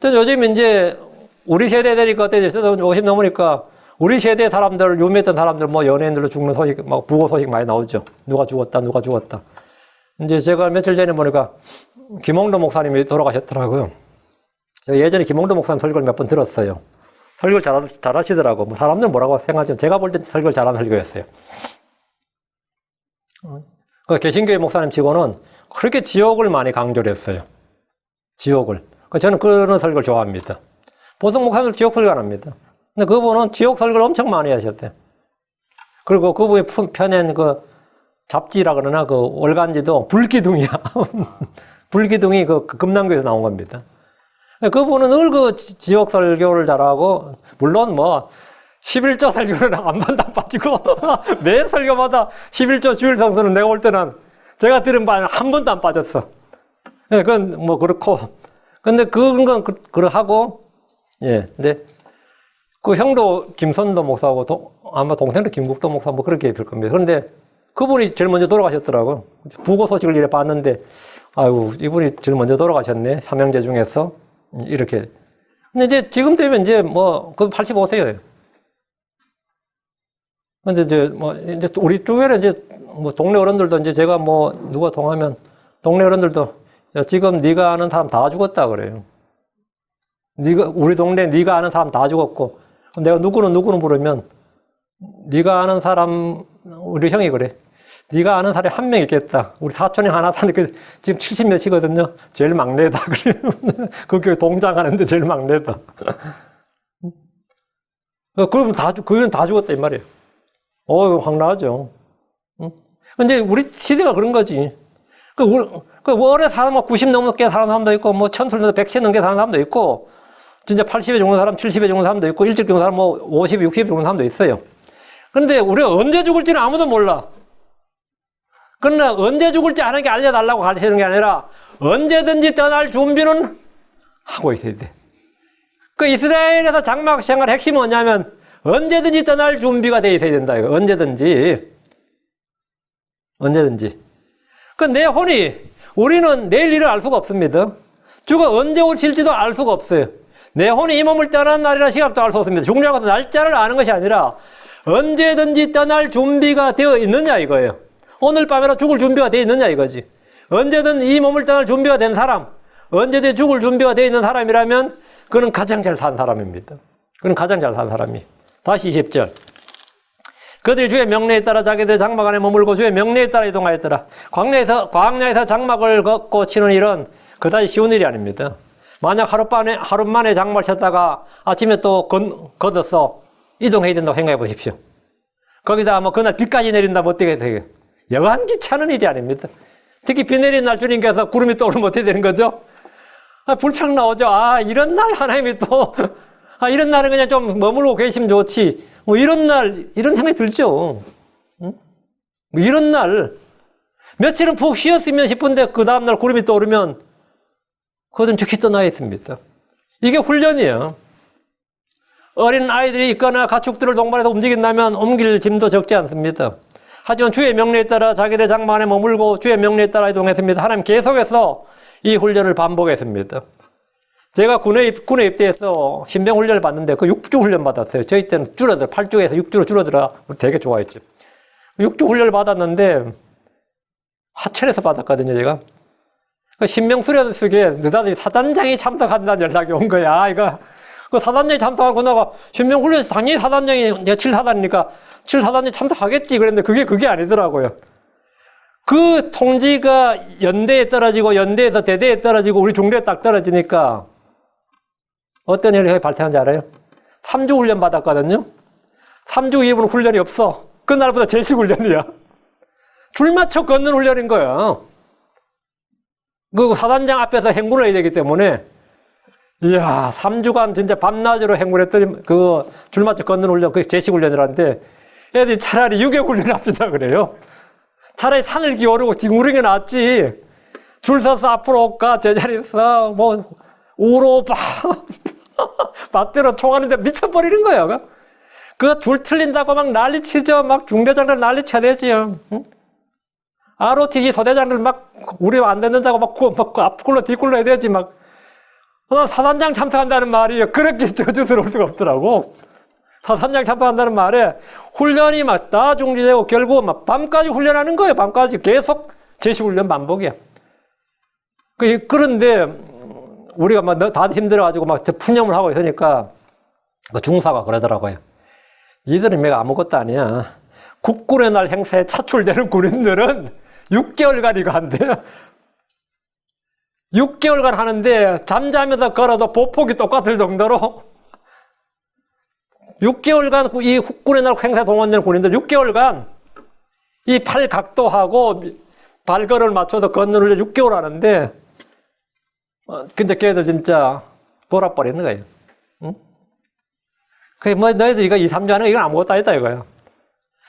저는 요즘 이제 우리 세대 되니까 어때? 50 넘으니까 우리 세대 사람들, 유명했던 사람들, 뭐 연예인들로 죽는 소식, 막 부고 소식 많이 나오죠. 누가 죽었다. 이제 제가 며칠 전에 보니까 김홍도 목사님이 돌아가셨더라고요. 제가 예전에 김홍도 목사님 설교를 몇 번 들었어요. 설교를 잘하시더라고. 뭐 사람들은 뭐라고 생각하지만 제가 볼 때 설교를 잘하는 설교였어요. 그 개신교회 목사님 치고는 그렇게 지옥을 많이 강조를 했어요. 지옥을. 저는 그런 설교를 좋아합니다. 보통 목사님들 지옥 설교 안 합니다. 근데 그분은 지옥 설교를 엄청 많이 하셨어요. 그리고 그분이 펴낸 그 잡지라 그러나 그 월간지도 불기둥이야. 불기둥이 그 금남교에서 나온 겁니다. 그분은 늘 그 지옥 설교를 잘하고, 물론 뭐 11조 설교는 한 번도 안 빠지고 매 설교마다 11조 주일 성수는 내가 볼 때는 제가 들은 바에는 한 번도 안 빠졌어. 그건 뭐 그렇고, 근데 그건 그러하고, 예, 근데 그 형도 김선도 목사하고 아마 동생도 김국도 목사 뭐 그렇게 될 겁니다. 그런데 그분이 제일 먼저 돌아가셨더라고요. 부고 소식을 이래 봤는데, 아유, 이분이 제일 먼저 돌아가셨네. 삼형제 중에서. 이렇게. 근데 이제 지금 되면 이제 뭐, 그 85세예요. 근데 이제 우리 주변에 이제 뭐 동네 어른들도 이제 제가 뭐 누가 통하면 동네 어른들도 야, 지금 네가 아는 사람 다 죽었다 그래요. 우리 동네 네가 아는 사람 다 죽었고, 내가 누구는 부르면 네가 아는 사람, 우리 형이 그래. 네가 아는 사람이 한 명 있겠다. 우리 사촌이 하나 사는데 지금 70몇이거든요. 제일 막내다. 그래. 그 교회 동장하는데 제일 막내다. 그럼 그건 다 죽었다 이 말이에요. 황당하죠. 근데 우리 시대가 그런 거지. 월에 사람 90 넘게 사는 사람도 있고, 뭐 1000술 넘게 100세 넘게 사는 사람도 있고, 진짜 80에 죽는 사람, 70에 죽는 사람도 있고, 일찍 죽는 사람 뭐 50, 60에 죽는 사람도 있어요. 근데 우리가 언제 죽을지는 아무도 몰라. 그러나 언제 죽을지 아는 게 알려달라고 가르치는 게 아니라 언제든지 떠날 준비는 하고 있어야 돼. 그 이스라엘에서 장막 생활의 핵심은 뭐냐면 언제든지 떠날 준비가 돼 있어야 된다. 이거. 언제든지. 그 내 혼이 우리는 내일 일을 알 수가 없습니다. 주가 언제 오실지도 알 수가 없어요. 내 혼이 이 몸을 떠나는 날이나 시각도 알 수 없습니다. 중요한 것은 날짜를 아는 것이 아니라 언제든지 떠날 준비가 되어 있느냐 이거예요. 오늘 밤에라 죽을 준비가 되어 있느냐 이거지. 언제든 이 몸을 떠날 준비가 된 사람, 언제든 죽을 준비가 되어 있는 사람이라면 그는 가장 잘 산 사람입니다. 그는 가장 잘 산 사람이. 다시 20절. 그들이 주의 명령에 따라 자기들의 장막 안에 머물고 주의 명령에 따라 이동하였더라. 광야에서 장막을 걷고 치는 일은 그다지 쉬운 일이 아닙니다. 만약 하루 만에 장막을 쳤다가 아침에 또 걷어서 이동해야 된다고 생각해 보십시오. 거기다 뭐 그날 비까지 내린다면 어떻게 돼요? 여간 귀찮은 일이 아닙니다. 특히 비 내리는 날 주님께서 구름이 떠오르면 어떻게 되는 거죠? 불평 나오죠. 이런 날 하나님이 또, 이런 날은 그냥 좀 머물고 계시면 좋지. 뭐 이런 날, 이런 생각이 들죠. 응? 뭐 이런 날, 며칠은 푹 쉬었으면 싶은데 그 다음날 구름이 떠오르면 그것은 즉시 떠나야 있습니다. 이게 훈련이에요. 어린 아이들이 있거나 가축들을 동반해서 움직인다면 옮길 짐도 적지 않습니다. 하지만 주의 명령에 따라 자기들 장막 안에 머물고 주의 명령에 따라 이동했습니다. 하나님 계속해서 이 훈련을 반복했습니다. 제가 군에 입대해서 신병 훈련을 받는데 그 6주 훈련 받았어요. 저희 때는 8주에서 6주로 줄어들어 되게 좋아했죠. 6주 훈련을 받았는데 하천에서 받았거든요, 제가. 신병 수련식에 느닷없이 사단장이 참석한다는 연락이 온 거야. 그 사단장이 참석하고 나가 신병 훈련에서 당연히 사단장이 내가 7사단이니까 7사단이 참석하겠지 그랬는데 그게 아니더라고요. 그 통지가 연대에 떨어지고 연대에서 대대에 떨어지고 우리 중대에 딱 떨어지니까 어떤 일이 발생한지 알아요? 3주 훈련 받았거든요. 3주 이후는 훈련이 없어. 그날보다 제식 훈련이야. 줄 맞춰 걷는 훈련인 거야. 그 사단장 앞에서 행군을 해야 되기 때문에 이야 3주간 진짜 밤낮으로 행군했더니 그거 줄 맞춰 걷는 훈련 그게 제식 훈련이라는데 애들이 차라리 유격훈련 합시다 그래요. 차라리 산을 기어오르고 뒹구르는 게 낫지. 줄 서서 앞으로 가 제자리에서 뭐 우로 맞대로 총하는데 미쳐버리는 거예요. 그거 줄 틀린다고 막 난리치죠. 막 중대장들 난리쳐야 되지요. 응? ROTC 소대장들 막 우리 안 듣는다고 막 앞굴로 뒷굴로 해야 되지. 막 사단장 참석한다는 말이 그렇게 저주스러울 수가 없더라고. 사단장 참석한다는 말에 훈련이 막 다 중지되고 결국 막 밤까지 훈련하는 거예요. 밤까지 계속 제시훈련 반복이야. 그런데 우리가 막 다들 힘들어가지고 막 푸념을 하고 있으니까 중사가 그러더라고요. 이들은 내가 아무것도 아니야. 국군의 날 행사에 차출되는 군인들은 6개월간 이거 한대요. 6개월간 하는데 잠자면서 걸어도 보폭이 똑같을 정도로 6개월간 이 국군의 날 행사에 동원되는 군인들 6개월간 이 팔 각도하고 발걸음을 맞춰서 걷는 훈련 6개월 하는데 근데 걔들 진짜 돌아버리는 거예요. 응? 그게 뭐 너희들 이거 2, 3주 하는 거 이건 아무것도 아니다 이거야.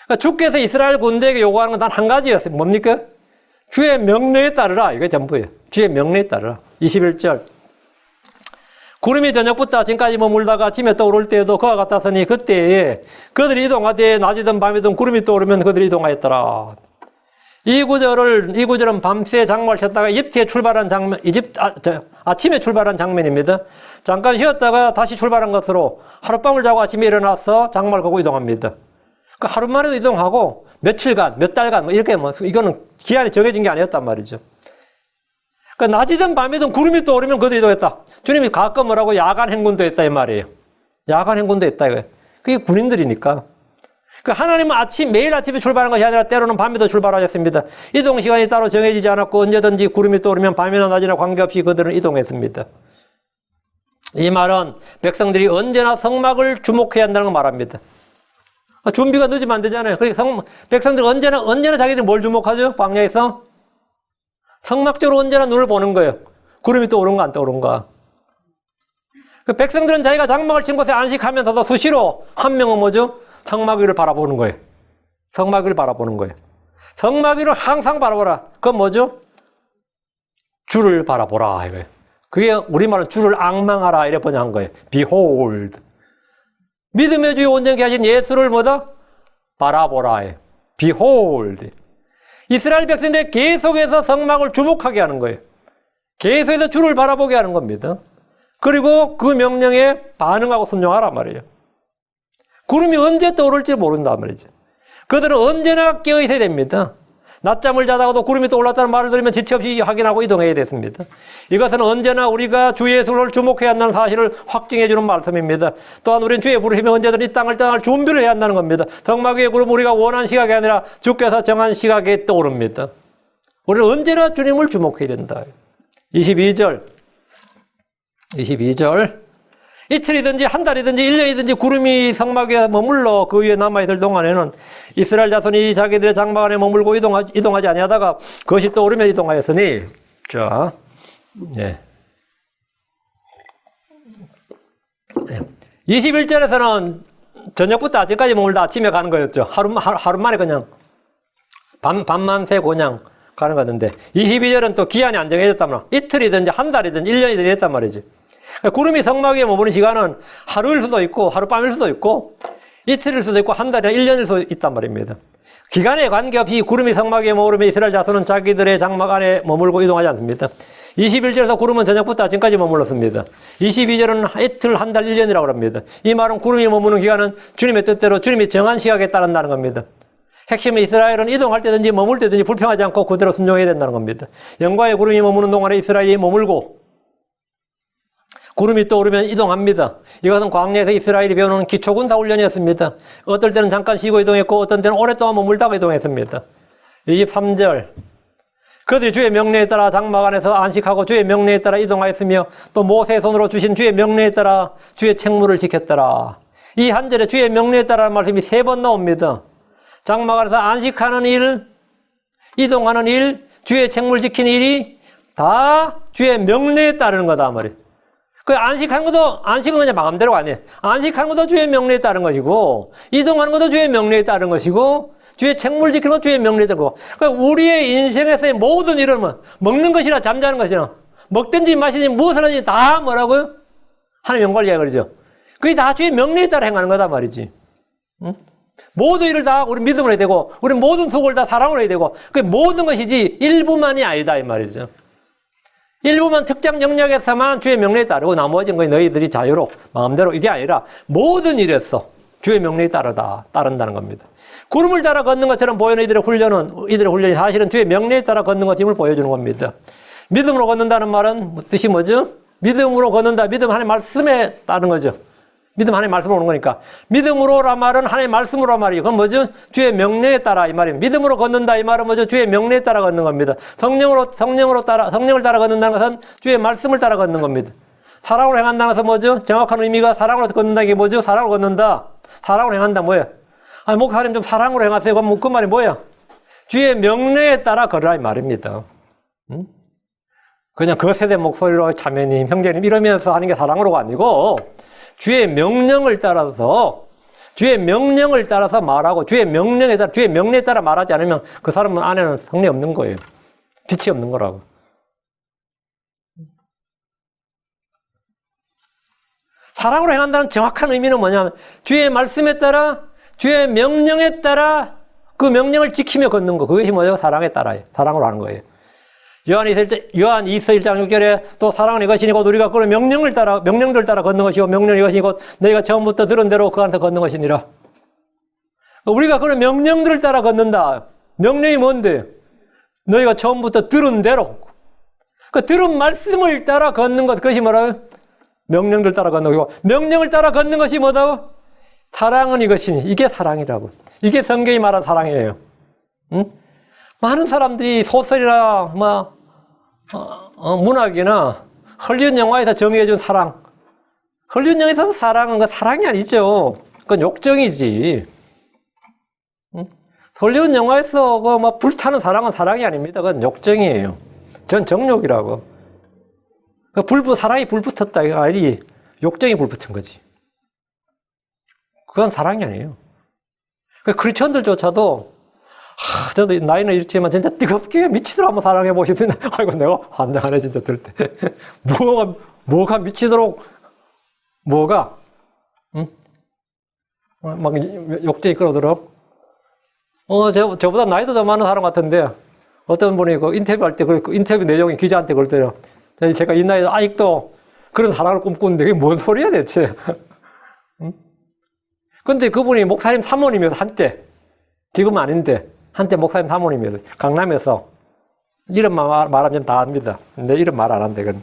그러니까 주께서 이스라엘 군대에게 요구하는 건 단 한 가지였어요. 뭡니까? 주의 명령에 따르라. 이게 전부예요. 주의 명령에 따르라. 21절. 구름이 저녁부터 아침까지 머물다가 아침에 떠오를 때에도 그와 같았으니 그때에 그들이 이동하되 낮이든 밤이든 구름이 떠오르면 그들이 이동하였더라. 이 구절은 밤새 장막을 쳤다가 아침에 출발한 장면입니다. 잠깐 쉬었다가 다시 출발한 것으로 하룻밤을 자고 아침에 일어나서 장막을 걷고 이동합니다. 그 하루만에도 이동하고 며칠간, 몇 달간, 뭐 이렇게 이거는 기한이 정해진 게 아니었단 말이죠. 그러니까 낮이든 밤이든 구름이 떠오르면 그들이 이동했다. 주님이 가끔 뭐라고 야간 행군도 했다 이 말이에요. 야간 행군도 했다 이거예요. 그게 군인들이니까. 그러니까 하나님은 매일 아침에 출발한 것이 아니라 때로는 밤에도 출발하셨습니다. 이동 시간이 따로 정해지지 않았고 언제든지 구름이 떠오르면 밤이나 낮이나 관계없이 그들은 이동했습니다. 이 말은 백성들이 언제나 성막을 주목해야 한다는 걸 말합니다. 준비가 늦으면 안 되잖아요. 그러니까 백성들 언제나 자기들이 뭘 주목하죠? 광야에서? 성막적으로 언제나 눈을 보는 거예요. 구름이 떠오른가 안 떠오른가. 백성들은 자기가 장막을 친 곳에 안식하면서도 수시로 한 명은 뭐죠? 성막 위를 바라보는 거예요. 성막 위를 바라보는 거예요. 성막 위를 항상 바라보라. 그건 뭐죠? 주를 바라보라 이거예요. 그게 우리말은 주를 앙망하라 이래 번역한 거예요. Behold. 믿음의 주에 온전케 하신 예수를 뭐다? 바라보라. Behold. 이스라엘 백성들이 계속해서 성막을 주목하게 하는 거예요. 계속해서 주를 바라보게 하는 겁니다. 그리고 그 명령에 반응하고 순종하란 말이에요. 구름이 언제 떠오를지 모른단 말이죠. 그들은 언제나 깨어 있어야 됩니다. 낮잠을 자다가도 구름이 떠올랐다는 말을 들으면 지체 없이 확인하고 이동해야 됐습니다. 이것은 언제나 우리가 주 예수를 주목해야 한다는 사실을 확증해 주는 말씀입니다. 또한 우리는 주의 부르심에 언제든 이 땅을 떠날 준비를 해야 한다는 겁니다. 성막 위의 구름 우리가 원한 시각이 아니라 주께서 정한 시각에 떠오릅니다. 우리는 언제나 주님을 주목해야 된다. 22절 이틀이든지 한 달이든지 1년이든지 구름이 성막 위에 머물러 그 위에 남아있을 동안에는 이스라엘 자손이 자기들의 장막 안에 머물고 이동하지 아니하다가 그것이 떠오르면 이동하였으니 자, 예. 21절에서는 저녁부터 아침까지 머물다 아침에 가는 거였죠. 하루 만에 그냥 밤만 새고 그냥 가는 거였는데 22절은 또 기한이 안 정해졌단 말이야. 이틀이든지 한 달이든지 1년이든지 했단 말이지. 구름이 성막 위에 머무는 시간은 하루일 수도 있고 하룻밤일 수도 있고 이틀일 수도 있고 한 달이나 1년일 수도 있단 말입니다. 기간에 관계없이 구름이 성막 위에 머무르면 이스라엘 자손은 자기들의 장막 안에 머물고 이동하지 않습니다. 21절에서 구름은 저녁부터 아침까지 머물렀습니다. 22절은 이틀, 한 달, 1년이라고 합니다. 이 말은 구름이 머무는 기간은 주님의 뜻대로 주님이 정한 시각에 따른다는 겁니다. 핵심은 이스라엘은 이동할 때든지 머물 때든지 불평하지 않고 그대로 순종해야 된다는 겁니다. 영광의 구름이 머무는 동안에 이스라엘이 머물고 구름이 떠오르면 이동합니다. 이것은 광야에서 이스라엘이 배우는 기초군사 훈련이었습니다. 어떨 때는 잠깐 쉬고 이동했고 어떤 때는 오랫동안 머물다가 이동했습니다. 23절 그들이 주의 명령에 따라 장막 안에서 안식하고 주의 명령에 따라 이동하였으며 또 모세의 손으로 주신 주의 명령에 따라 주의 책무를 지켰더라. 이 한 절에 주의 명령에 따라는 말씀이 3번 나옵니다. 장막 안에서 안식하는 일, 이동하는 일, 주의 책무를 지키는 일이 다 주의 명령에 따르는 거다 말이에요. 그 안식하는 안식은 그냥 마음대로가 아니에요. 안식하는 것도 주의 명령에 따른 것이고, 이동하는 것도 주의 명령에 따른 것이고, 주의 책무를 지키는 것도 주의 명령에 따른 거고. 그러니까 우리의 인생에서의 모든 일은 먹는 것이나 잠자는 것이나, 먹든지 마시든지 무엇을 하든지 다 뭐라고요? 하나님 영광을 위하여 그러죠. 그게 다 주의 명령에 따라 행하는 거다 말이지. 응? 모든 일을 다 우리 믿음으로 해야 되고, 우리 모든 속을 다 사랑으로 해야 되고, 그게 모든 것이지 일부만이 아니다 이 말이죠. 일부만 특정 영역에서만 주의 명령에 따르고 나머지는 거의 너희들이 자유로 마음대로 이게 아니라 모든 일에서 주의 명령에 따른다는 겁니다. 구름을 따라 걷는 것처럼 보이는 이들의 훈련이 사실은 주의 명령에 따라 걷는 것임을 보여주는 겁니다. 믿음으로 걷는다는 말은 뜻이 뭐죠? 믿음으로 걷는다. 믿음 하나님의 말씀에 따른 거죠. 믿음 하나님의 말씀으로 오는 거니까. 믿음으로란 말은 하나님의 말씀으로란 말이에요. 그건 뭐죠? 주의 명령에 따라 이 말입니다. 믿음으로 걷는다 이 말은 뭐죠? 주의 명령에 따라 걷는 겁니다. 성령을 따라 걷는다는 것은 주의 말씀을 따라 걷는 겁니다. 사랑으로 행한다는 것은 뭐죠? 정확한 의미가 사랑으로 걷는다 이게 뭐죠? 사랑으로 걷는다. 사랑으로 행한다 뭐예요? 아니 목사님 좀 사랑으로 행하세요. 그럼 그 말이 뭐예요? 주의 명령에 따라 걸으라 이 말입니다. 응? 그냥 그 세대 목소리로 자매님, 형제님 이러면서 하는 게 사랑으로가 아니고 주의 명령을 따라서 말하고 주의 명령에 따라 말하지 않으면 그 사람 안에는 성리 없는 거예요. 빛이 없는 거라고. 사랑으로 행한다는 정확한 의미는 뭐냐면 주의 말씀에 따라 주의 명령에 따라 그 명령을 지키며 걷는 거. 그것이 뭐예요? 사랑에 따라요. 사랑으로 하는 거예요. 요한 2서 1장 6절에 또 사랑은 이것이니 곧 우리가 그런 명령들 따라 걷는 것이고 명령은 이것이니 곧 너희가 처음부터 들은 대로 그한테 걷는 것이니라. 우리가 그런 명령들을 따라 걷는다. 명령이 뭔데? 너희가 처음부터 들은 대로. 그 들은 말씀을 따라 걷는 것. 그것이 뭐라고요? 명령들 따라 걷는 것이고 명령을 따라 걷는 것이 뭐다고? 사랑은 이것이니. 이게 사랑이라고. 이게 성경이 말한 사랑이에요. 응? 많은 사람들이 소설이나 문학이나 헐리우드 영화에서 정의해준 사랑. 헐리우드 영화에서 사랑은 그 사랑이 아니죠. 그건 욕정이지. 헐리우드 영화에서 그 막 불타는 사랑은 사랑이 아닙니다. 그건 욕정이에요. 전 정욕이라고. 사랑이 불 붙었다. 이거 아니, 욕정이 불 붙은 거지. 그건 사랑이 아니에요. 크리스천들조차도, 저도 나이는 있지만 진짜 뜨겁게 미치도록 한번 사랑해 보시면, 아이고, 내가 환장하네, 진짜 들 때. 뭐가 미치도록, 응? 막 욕정이 끌어들어? 저보다 나이도 더 많은 사람 같은데, 어떤 분이 그 인터뷰할 때, 그 인터뷰 내용이 기자한테 그랬더래요. 제가 이 나이에 아직도 그런 사랑을 꿈꾸는데, 그게 뭔 소리야, 대체? 응? 근데 그분이 목사님 사모님이어서 한때, 지금은 아닌데, 한때 목사님 사모님이어서, 강남에서, 이름만 말하면 다 압니다. 근데 이름 말 안 한대, 그건.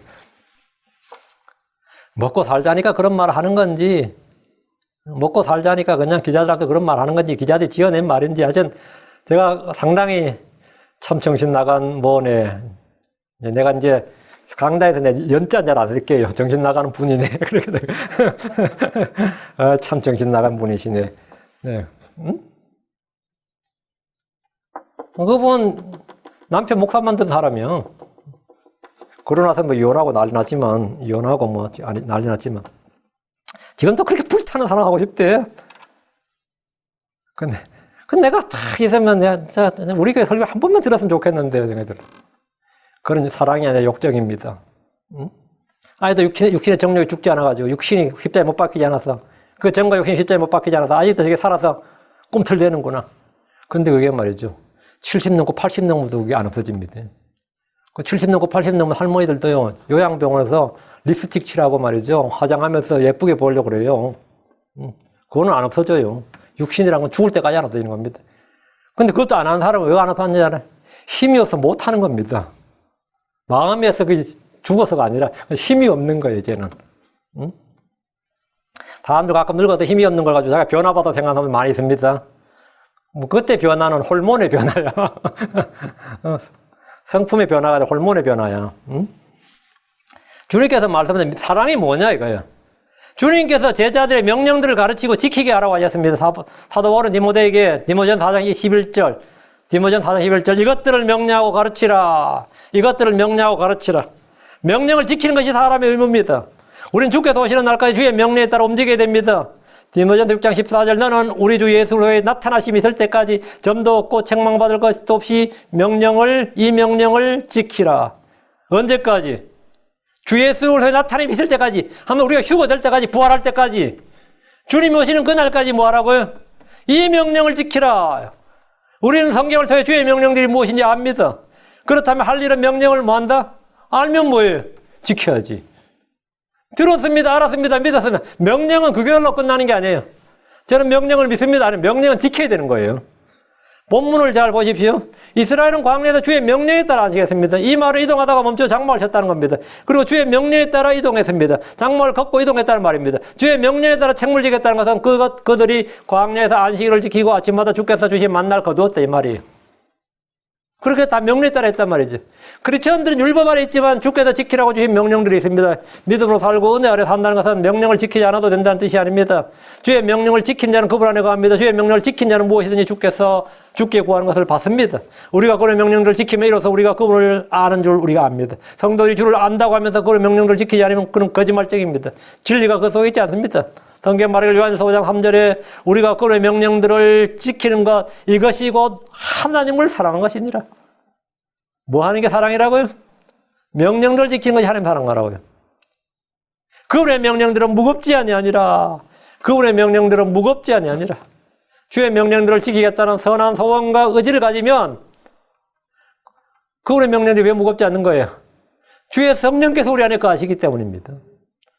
먹고 살자니까 그런 말 하는 건지, 먹고 살자니까 그냥 기자들한테 그런 말 하는 건지, 기자들이 지어낸 말인지, 하여튼, 제가 상당히 참 정신 나간 뭐네. 내가 이제 강단에서 내 연자 잘 안 쓸게요. 정신 나가는 분이네. 그렇게 참 정신 나간 분이시네. 네. 응? 그분 남편 목사 만든 사람이요. 그러고 나서 뭐 이혼하고 난리 났지만, 이혼하고 뭐 난리 났지만, 지금도 그렇게 불타는 사람 하고 싶대. 근데 내가 딱 있으면 우리 교회 설교 한 번만 들었으면 좋겠는데, 너희들. 그런 사랑이 아니라 욕정입니다. 응? 아직도 육신의 정욕이 죽지 않아가지고, 육신이 십자에 못 박히지 않았어. 그 정과 육신이 십자에 못 박히지 않아서, 아직도 저게 살아서 꿈틀대는구나. 근데 그게 말이죠. 70 넘고 80 넘어도 그게 안 없어집니다. 그 70 넘고 80 넘은 할머니들도요, 요양병원에서 립스틱 칠하고 말이죠. 화장하면서 예쁘게 보려고 그래요. 그거는 안 없어져요. 육신이란 건 죽을 때까지 안 없어지는 겁니다. 근데 그것도 안 하는 사람은 왜 안 하느냐? 힘이 없어 못 하는 겁니다. 마음에서 그 죽어서가 아니라 힘이 없는 거예요, 이제는. 응? 사람들 가끔 늙어도 힘이 없는 걸 가지고 자기가 변화받아 생각하는 사람 많이 있습니다. 뭐 그때 변화는 호르몬의 변화야. 성품의 변화가 아니라 호르몬의 변화야. 응? 주님께서 말씀하신 사랑이 뭐냐 이거예요. 주님께서 제자들의 명령들을 가르치고 지키게 하라고 하셨습니다. 사도 바울은 디모데에게 디모전 4장 11절 디모전 4장 11절 이것들을 명령하고 가르치라. 이것들을 명령하고 가르치라. 명령을 지키는 것이 사람의 의무입니다. 우린 주께서 오시는 날까지 주의 명령에 따라 움직여야 됩니다. 디모전 6장 14절 너는 우리 주 예수 그리스도의 나타나심이 있을 때까지 점도 없고 책망받을 것도 없이 이 명령을 지키라. 언제까지? 주 예수 그리스도의 나타남이 있을 때까지, 하면 우리가 휴거될 때까지, 부활할 때까지, 주님이 오시는 그날까지 뭐 하라고요? 이 명령을 지키라. 우리는 성경을 통해 주의 명령들이 무엇인지 압니다. 그렇다면 할 일은 명령을 뭐 한다? 알면 뭐예요? 지켜야지. 들었습니다. 알았습니다. 믿었습니다. 명령은 그걸로 끝나는 게 아니에요. 저는 명령을 믿습니다. 아니, 명령은 지켜야 되는 거예요. 본문을 잘 보십시오. 이스라엘은 광야에서 주의 명령에 따라 하시겠습니다. 이 말을 이동하다가 멈춰 장막을 쳤다는 겁니다. 그리고 주의 명령에 따라 이동했습니다. 장막을 걷고 이동했다는 말입니다. 주의 명령에 따라 책무를 지겠다는 것은 그들이 광야에서 안식일을 지키고 아침마다 주께서 주신 만나를 거두었다 이 말이에요. 그렇게 다 명령에 따라 했단 말이죠. 크리스천들은 율법 아래 있지만 주께서 지키라고 주신 명령들이 있습니다. 믿음으로 살고 은혜 아래 산다는 것은 명령을 지키지 않아도 된다는 뜻이 아닙니다. 주의 명령을 지킨 자는 그분 안에 거합니다. 주의 명령을 지킨 자는 무엇이든지 주께서 주께 구하는 것을 받습니다. 우리가 그런 명령들을 지키며 이로써 우리가 그분을 아는 줄 우리가 압니다. 성도들이 주를 안다고 하면서 그런 명령들을 지키지 않으면 그는 거짓말쟁입니다. 진리가 그 속에 있지 않습니다. 성경 말하기를 요한일서 5장 3절에 우리가 그의 명령들을 지키는 것 이것이 곧 하나님을 사랑하는 것이니라. 뭐 하는 게 사랑이라고요? 명령들을 지키는 것이 하나님 사랑하라고요. 그분의 명령들은 무겁지 아니하니라. 그분의 명령들은 무겁지 아니하니라. 주의 명령들을 지키겠다는 선한 소원과 의지를 가지면 그분의 명령들이 왜 무겁지 않는 거예요? 주의 성령께서 우리 안에 거하시기 때문입니다.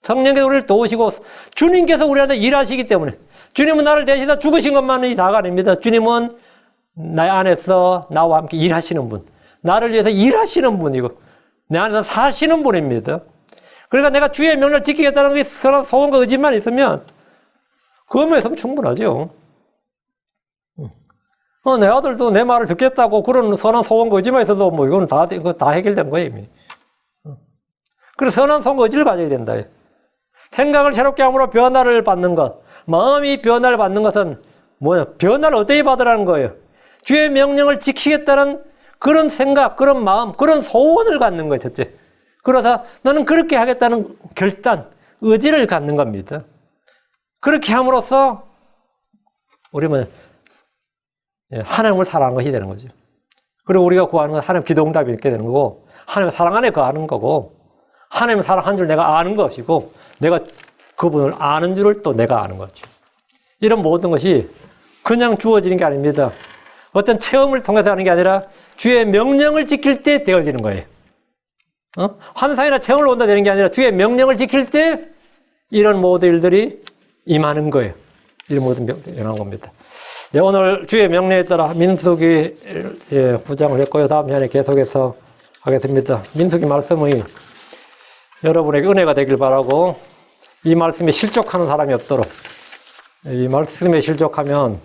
성령께서 우리를 도우시고 주님께서 우리 안에 일하시기 때문에 주님은 나를 대신해서 죽으신 것만이 다가 아닙니다. 주님은 나 안에서 나와 함께 일하시는 분, 나를 위해서 일하시는 분이고 내 안에서 사시는 분입니다. 그러니까 내가 주의 명령을 지키겠다는 게 소원과 의지만 있으면 그것만 있으면 충분하죠. 내 아들도 내 말을 듣겠다고 그런 선한 소원과 의지만 있어도 뭐 이건 다 해결된 거예요 이미. 그래서 선한 소원과 의지를 가져야 된다. 생각을 새롭게 함으로 변화를 받는 것, 마음이 변화를 받는 것은 변화를 어떻게 받으라는 거예요? 주의 명령을 지키겠다는 그런 생각, 그런 마음, 그런 소원을 갖는 거예요, 첫째. 그러다 나는 그렇게 하겠다는 결단, 의지를 갖는 겁니다. 그렇게 함으로써 우리는 하나님을 사랑하는 것이 되는 거죠. 그리고 우리가 구하는 건 하나님 기도응답이 있게 되는 거고, 하나님 사랑 안에 거하는 거고, 하나님 사랑한 줄 내가 아는 것이고, 내가 그분을 아는 줄을 또 내가 아는 거죠. 이런 모든 것이 그냥 주어지는 게 아닙니다. 어떤 체험을 통해서 하는 게 아니라 주의 명령을 지킬 때 되어지는 거예요. 환상이나 체험을 온다 되는 게 아니라 주의 명령을 지킬 때 이런 모든 일들이 임하는 거예요. 이런 모든 일어난 겁니다. 오늘 주의 명령에 따라 민수기 9장을 했고요. 다음 시간에 계속해서 하겠습니다. 민수기 말씀이 여러분에게 은혜가 되길 바라고, 이 말씀에 실족하는 사람이 없도록, 이 말씀에 실족하면,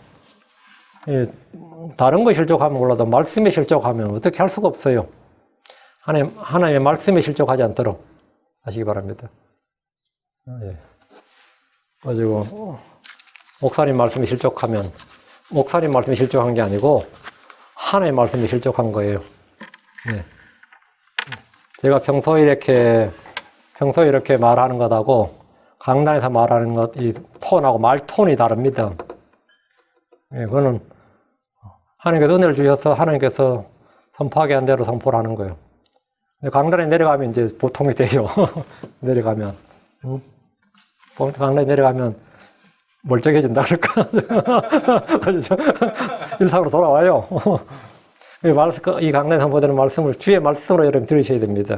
다른 거 실족하면 몰라도 말씀에 실족하면 어떻게 할 수가 없어요. 하나님의 말씀에 실족하지 않도록 하시기 바랍니다. 가지고 목사님 말씀에 실족하면 목사님 말씀에 실족한 게 아니고 하나님의 말씀에 실족한 거예요. 제가 평소에 이렇게 말하는 것하고 강단에서 말하는 것, 이 톤하고 말 톤이 다릅니다. 그거는 하나님께서 은혜를 주셔서 하나님께서 선포하게 한 대로 선포를 하는 거예요. 강단에 내려가면 이제 보통이 돼요. 내려가면. 강단에 내려가면 멀쩡해진다 그럴까? 일상으로 돌아와요. 이 강단에 선포되는 말씀을 주의 말씀으로 여러분 들으셔야 됩니다.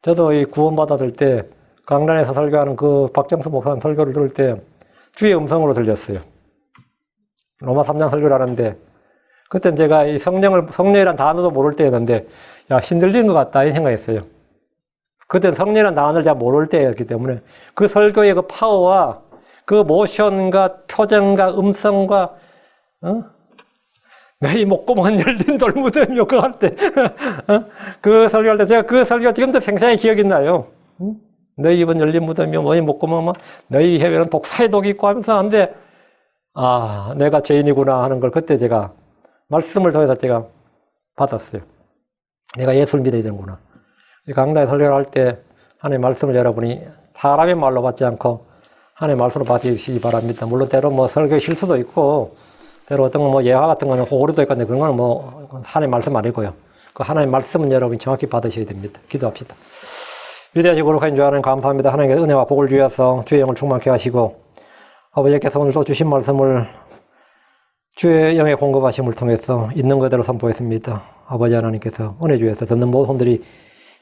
저도 이 구원받았을 때 강단에서 설교하는 그 박정수 목사님 설교를 들을 때 주의 음성으로 들렸어요. 로마 3장 설교를 하는데 그땐 제가 이 성령이란 단어도 모를 때였는데 신들리는 것 같다 이 생각했어요. 그땐 성령이란 단어를 잘 모를 때였기 때문에 그 설교의 그 파워와 그 모션과 표정과 음성과 너희 목구멍은 열린 돌무덤이요 그거 할 때 그 설교할 때 제가 그 설교가 지금도 생생히 기억이 나요. 너희 입은 열린 무덤이요 너희 목구멍은 너희 혀에는 독사의 독이 있고 하면서 하는데 내가 죄인이구나 하는 걸 그때 제가 말씀을 통해서 제가 받았어요. 내가 예수를 믿어야 되는구나. 강단에 설교를 할 때 하나님의 말씀을 여러분이 사람의 말로 받지 않고 하나님의 말씀으로 받으시기 바랍니다. 물론 때로 설교 실수도 있고 때로 어떤 거 예화 같은 거는 오류도 있고 그런 거는 하나님의 말씀 아니고요. 그 하나님의 말씀은 여러분이 정확히 받으셔야 됩니다. 기도합시다. 위대하시고 거룩하신 주 하나님 감사합니다. 하나님께서 은혜와 복을 주셔서 주의 영을 충만케 하시고 아버지께서 오늘도 주신 말씀을 주의 영의 공급하심을 통해서 있는 그대로 선포했습니다. 아버지 하나님께서 은혜 주셔서 듣는 모든 손들이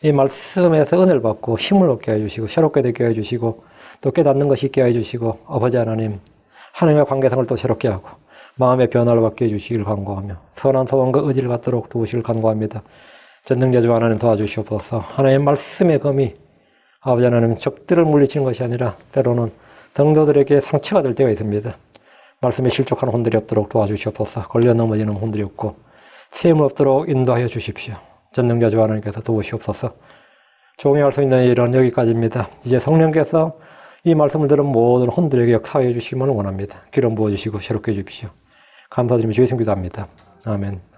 이 말씀에서 은혜를 받고 힘을 얻게 해주시고 새롭게 되게 해주시고 또 깨닫는 것이 있게 해주시고 아버지 하나님 하나님의 관계성을 또 새롭게 하고 마음의 변화를 받게 해주시길 간구하며 선한 소원과 의지를 갖도록 도우시길 간구합니다. 전능자주 하나님 도와주시옵소서. 하나님의 말씀의 검이 아버지 하나님 적들을 물리치는 것이 아니라 때로는 성도들에게 상처가 될 때가 있습니다. 말씀에 실족하는 혼들이 없도록 도와주시옵소서. 걸려 넘어지는 혼들이 없고 세임 없도록 인도하여 주십시오. 전능자주 하나님께서 도우시옵소서. 종이할 수 있는 일은 여기까지입니다. 이제 성령께서 이 말씀을 들은 모든 혼들에게 역사해 주시기를 원합니다. 기름 부어주시고 새롭게 해주십시오. 감사드리며 주의 이름 기도합니다. 아멘.